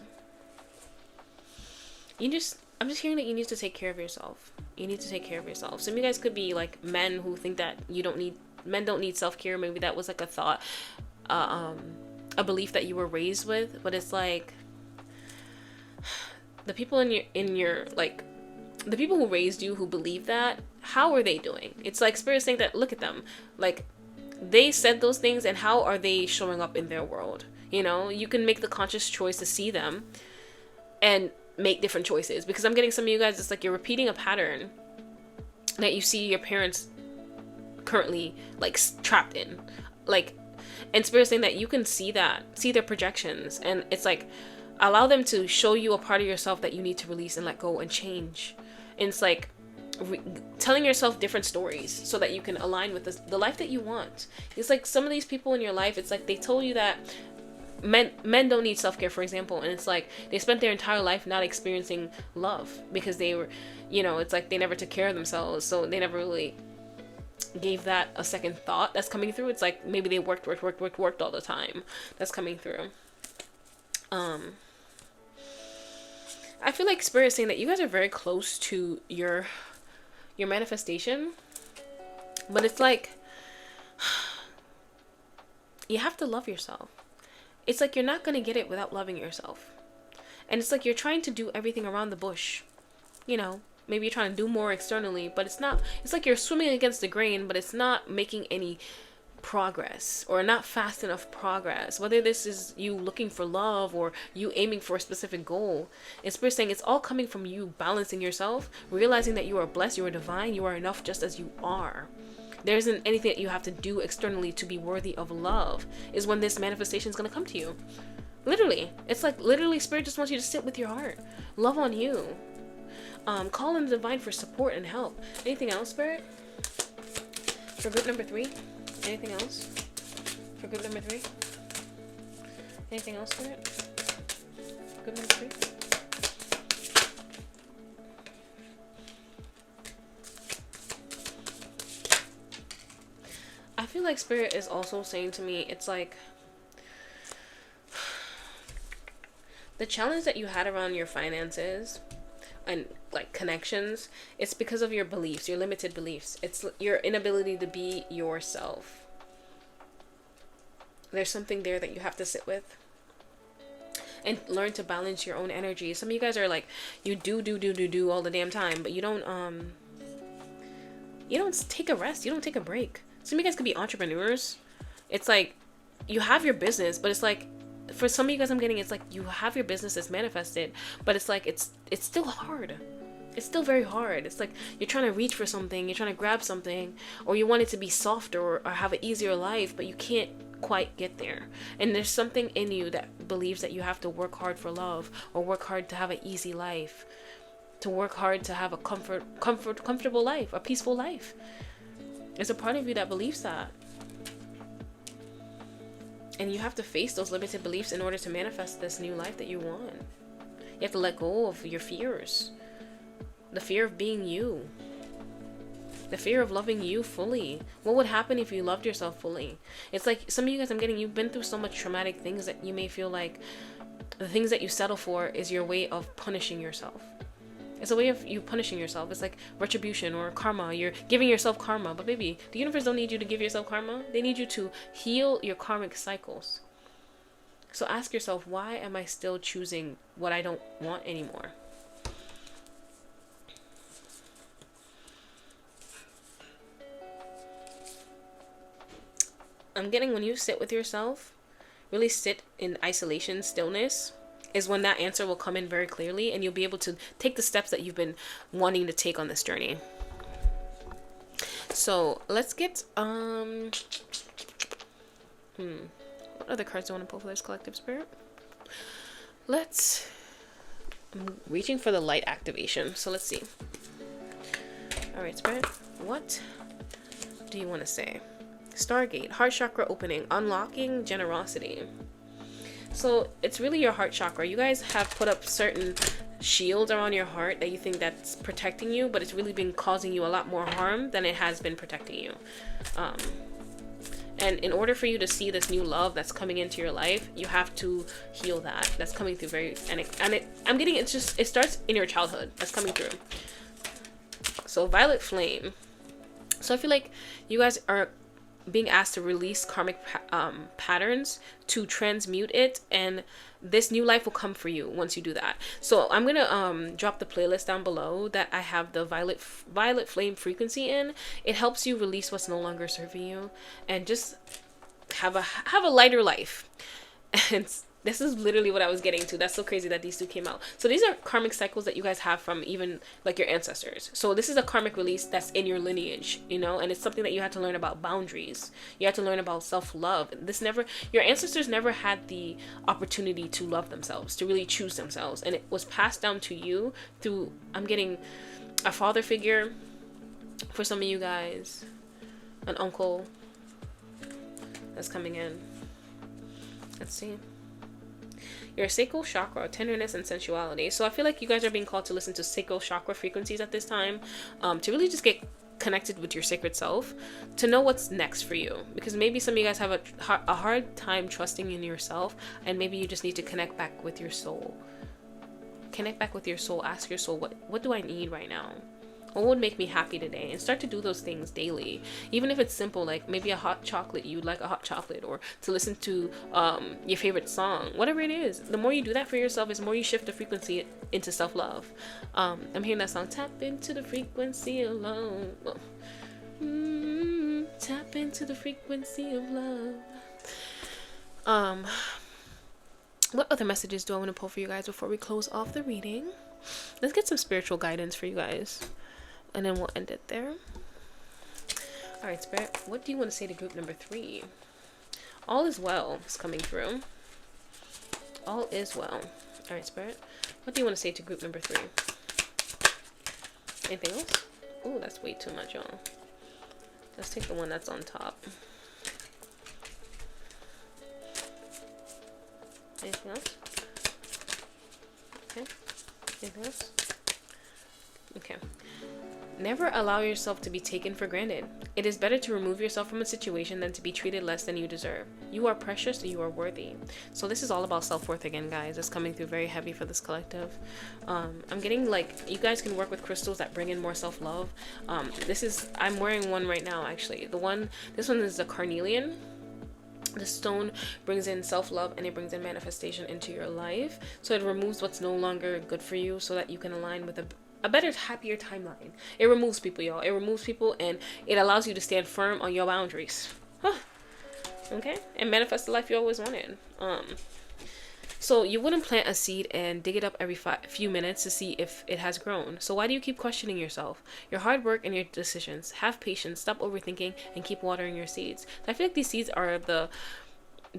I'm just hearing that you need to take care of yourself. You need to take care of yourself. Some of you guys could be like men who think that men don't need self-care. Maybe that was like a thought, a belief that you were raised with. But it's like the people in your like the people who raised you, who believe that, how are they doing? It's like Spirit saying that, look at them. Like, they said those things, and how are they showing up in their world? You can make the conscious choice to see them and make different choices. Because I'm getting some of you guys, it's like you're repeating a pattern that you see your parents currently like trapped in. Like, and Spirit saying that you can see their projections, and it's like, allow them to show you a part of yourself that you need to release and let go and change. And it's like telling yourself different stories so that you can align with the life that you want. It's like some of these people in your life, it's like they told you that men don't need self-care, for example, and it's like they spent their entire life not experiencing love because they were, it's like they never took care of themselves, so they never really gave that a second thought. That's coming through. It's like maybe they worked all the time. That's coming through. I feel like Spirit is saying that you guys are very close to your manifestation, but it's like you have to love yourself. It's like you're not going to get it without loving yourself. And it's like you're trying to do everything around the bush. Maybe you're trying to do more externally, but it's not. It's like you're swimming against the grain, but it's not making any progress, or not fast enough progress. Whether this is you looking for love or you aiming for a specific goal, and Spirit saying it's all coming from you balancing yourself, realizing that you are blessed, you are divine, you are enough just as you are. There isn't anything that you have to do externally to be worthy of love, is when this manifestation is going to come to you. Literally. It's like literally Spirit just wants you to sit with your heart. Love on you. Call in the divine for support and help. Anything else, Spirit? For group number 3? Anything else? For group number 3? Anything else, Spirit? Group number 3? I feel like Spirit is also saying to me, it's like The challenge that you had around your finances and like connections, it's because of your beliefs, your limited beliefs. It's your inability to be yourself. There's something there that you have to sit with and learn to balance your own energy. Some of you guys are like, you do all the damn time, but you don't take a rest, you don't take a break. Some of you guys could be entrepreneurs. It's like you have your business, but it's like for some of you guys I'm getting, it's like you have your business that's manifested, but it's like it's still hard. It's still very hard. It's like you're trying to reach for something, you're trying to grab something, or you want it to be softer or have an easier life, but you can't quite get there. And there's something in you that believes that you have to work hard for love, or work hard to have an easy life, to work hard to have a comfortable life, a peaceful life. There's a part of you that believes that. And you have to face those limited beliefs in order to manifest this new life that you want. You have to let go of your fears. The fear of being you. The fear of loving you fully. What would happen if you loved yourself fully? It's like some of you guys I'm getting, you've been through so much traumatic things that you may feel like the things that you settle for is your way of punishing yourself. It's a way of you punishing yourself. It's like retribution or karma. You're giving yourself karma. But baby, the universe don't need you to give yourself karma. They need you to heal your karmic cycles. So ask yourself, why am I still choosing what I don't want anymore? I'm getting when you sit with yourself, really sit in isolation, stillness, is when that answer will come in very clearly, and you'll be able to take the steps that you've been wanting to take on this journey. So let's get what other cards do I want to pull for this collective spirit? I'm reaching for the light activation, so let's see. All right, spirit, what do you want to say? Stargate, heart chakra opening, unlocking generosity. So it's really your heart chakra. You guys have put up certain shields around your heart that you think that's protecting you, but it's really been causing you a lot more harm than it has been protecting you. And in order for you to see this new love that's coming into your life, you have to heal that. That's coming through I'm getting it starts in your childhood. That's coming through. So violet flame. So I feel like you guys are being asked to release karmic patterns, to transmute it, and this new life will come for you once you do that. So I'm gonna drop the playlist down below that I have the violet flame frequency in. It helps you release what's no longer serving you and just have a lighter life. And this is literally what I was getting to. That's so crazy that these two came out. So these are karmic cycles that you guys have from even like your ancestors. So this is a karmic release that's in your lineage, you know, and it's something that you had to learn about boundaries. You had to learn about self-love. Your ancestors never had the opportunity to love themselves, to really choose themselves. And it was passed down to you through, I'm getting a father figure for some of you guys, an uncle that's coming in. Let's see. Your sacral chakra, tenderness and sensuality. So I feel like you guys are being called to listen to sacral chakra frequencies at this time, to really just get connected with your sacred self, to know what's next for you. Because maybe some of you guys have a hard time trusting in yourself, and maybe you just need to connect back with your soul. Connect back with your soul. Ask your soul, what do I need right now? What would make me happy today? And start to do those things daily. Even if it's simple, like maybe a hot chocolate, you'd like a hot chocolate, or to listen to your favorite song, whatever it is. The more you do that for yourself, is the more you shift the frequency into self-love. I'm hearing that song, tap into the frequency of love. Tap into the frequency of love. What other messages do I want to pull for you guys before we close off the reading? Let's get some spiritual guidance for you guys, and then we'll end it there. All right, Spirit, what do you want to say to group number 3? All is well is coming through. All is well. All right, Spirit, what do you want to say to group number 3? Anything else? Oh, that's way too much, y'all. Let's take the one that's on top. Anything else? Okay. Anything else? Okay. Never allow yourself to be taken for granted. It is better to remove yourself from a situation than to be treated less than you deserve. You are precious, so you are worthy. So this is all about self-worth again, guys. It's coming through very heavy for this collective. I'm getting like, you guys can work with crystals that bring in more self-love. I'm wearing one right now, actually. This one is the carnelian. The stone brings in self-love and it brings in manifestation into your life. So it removes what's no longer good for you so that you can align with a better, happier timeline. It removes people, y'all. It removes people and it allows you to stand firm on your boundaries. Okay? And manifest the life you always wanted. So you wouldn't plant a seed and dig it up every few minutes to see if it has grown. So why do you keep questioning yourself, your hard work, and your decisions? Have patience, stop overthinking, and keep watering your seeds. I feel like these seeds are the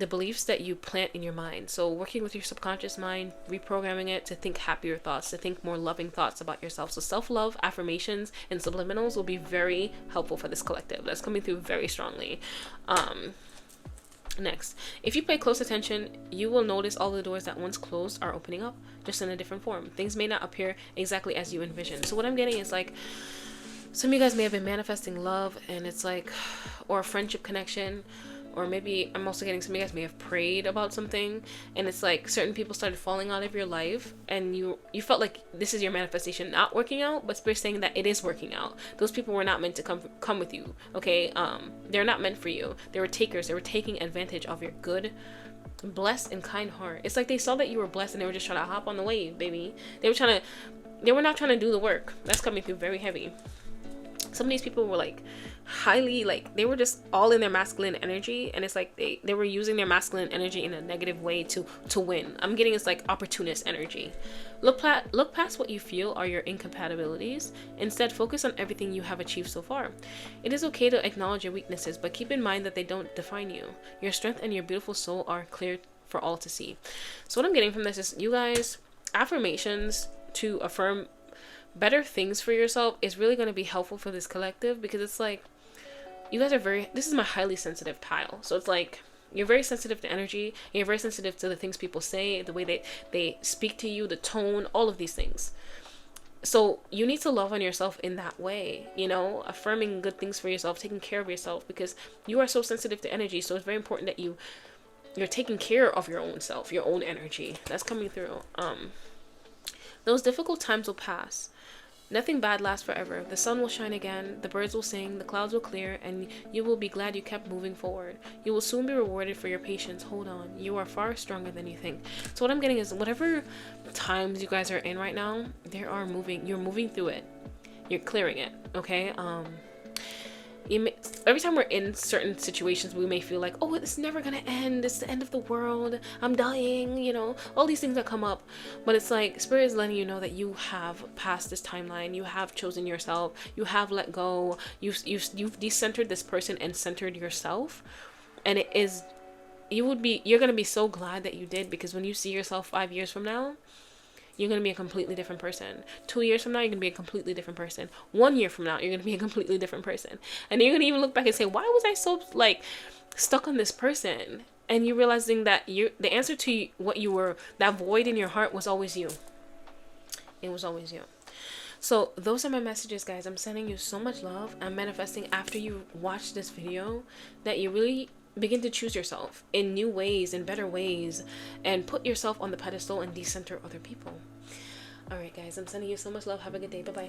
beliefs that you plant in your mind. So working with your subconscious mind, reprogramming it to think happier thoughts, to think more loving thoughts about yourself. So self-love, affirmations, and subliminals will be very helpful for this collective. That's coming through very strongly. Next, if you pay close attention, you will notice all the doors that once closed are opening up, just in a different form. Things may not appear exactly as you envision. So what I'm getting is like, some of you guys may have been manifesting love and it's like, or a friendship connection, or maybe I'm also getting some of you guys may have prayed about something and it's like certain people started falling out of your life and you felt like this is your manifestation not working out, but Spirit's saying that it is working out. Those people were not meant to come with you, okay? They're not meant for you. They were takers. They were taking advantage of your good, blessed, and kind heart. It's like they saw that you were blessed and they were just trying to hop on the wave, baby. They were not trying to do the work. That's coming through very heavy. Some of these people were like highly, like they were just all in their masculine energy, and it's like they were using their masculine energy in a negative way to win. I'm getting it's like opportunist energy. Look past what you feel are your incompatibilities. Instead, focus on everything you have achieved so far. It is okay to acknowledge your weaknesses, but keep in mind that they don't define you. Your strength and your beautiful soul are clear for all to see. So what I'm getting from this is, you guys, affirmations to affirm better things for yourself is really going to be helpful for this collective, because it's like you guys are this is my highly sensitive tile. So it's like you're very sensitive to energy, and you're very sensitive to the things people say, the way they speak to you, the tone, all of these things. So you need to love on yourself in that way, you know, affirming good things for yourself, taking care of yourself, because you are so sensitive to energy. So it's very important that you're taking care of your own self, your own energy. That's coming through. Those difficult times will pass. Nothing bad lasts forever. The sun will shine again, the birds will sing, the clouds will clear, and you will be glad you kept moving forward. You will soon be rewarded for your patience. Hold on. You are far stronger than you think. So what I'm getting is, whatever times you guys are in right now, you're moving through it. You're clearing it, okay? Every time we're in certain situations, we may feel like, oh, it's never gonna end, it's the end of the world, I'm dying, you know, all these things that come up. But it's like Spirit is letting you know that you have passed this timeline, you have chosen yourself, you have let go, you've decentered this person and centered yourself. And you're gonna be so glad that you did, because when you see yourself 5 years from now, you're going to be a completely different person. 2 years from now, you're going to be a completely different person. 1 year from now, you're going to be a completely different person. And then you're going to even look back and say, why was I so, like, stuck on this person? And you're realizing that the answer to what you were, that void in your heart, was always you. It was always you. So those are my messages, guys. I'm sending you so much love. I'm manifesting after you watch this video that you really begin to choose yourself in new ways, in better ways, and put yourself on the pedestal and decenter other people. All right, guys, I'm sending you so much love. Have a good day. Bye-bye.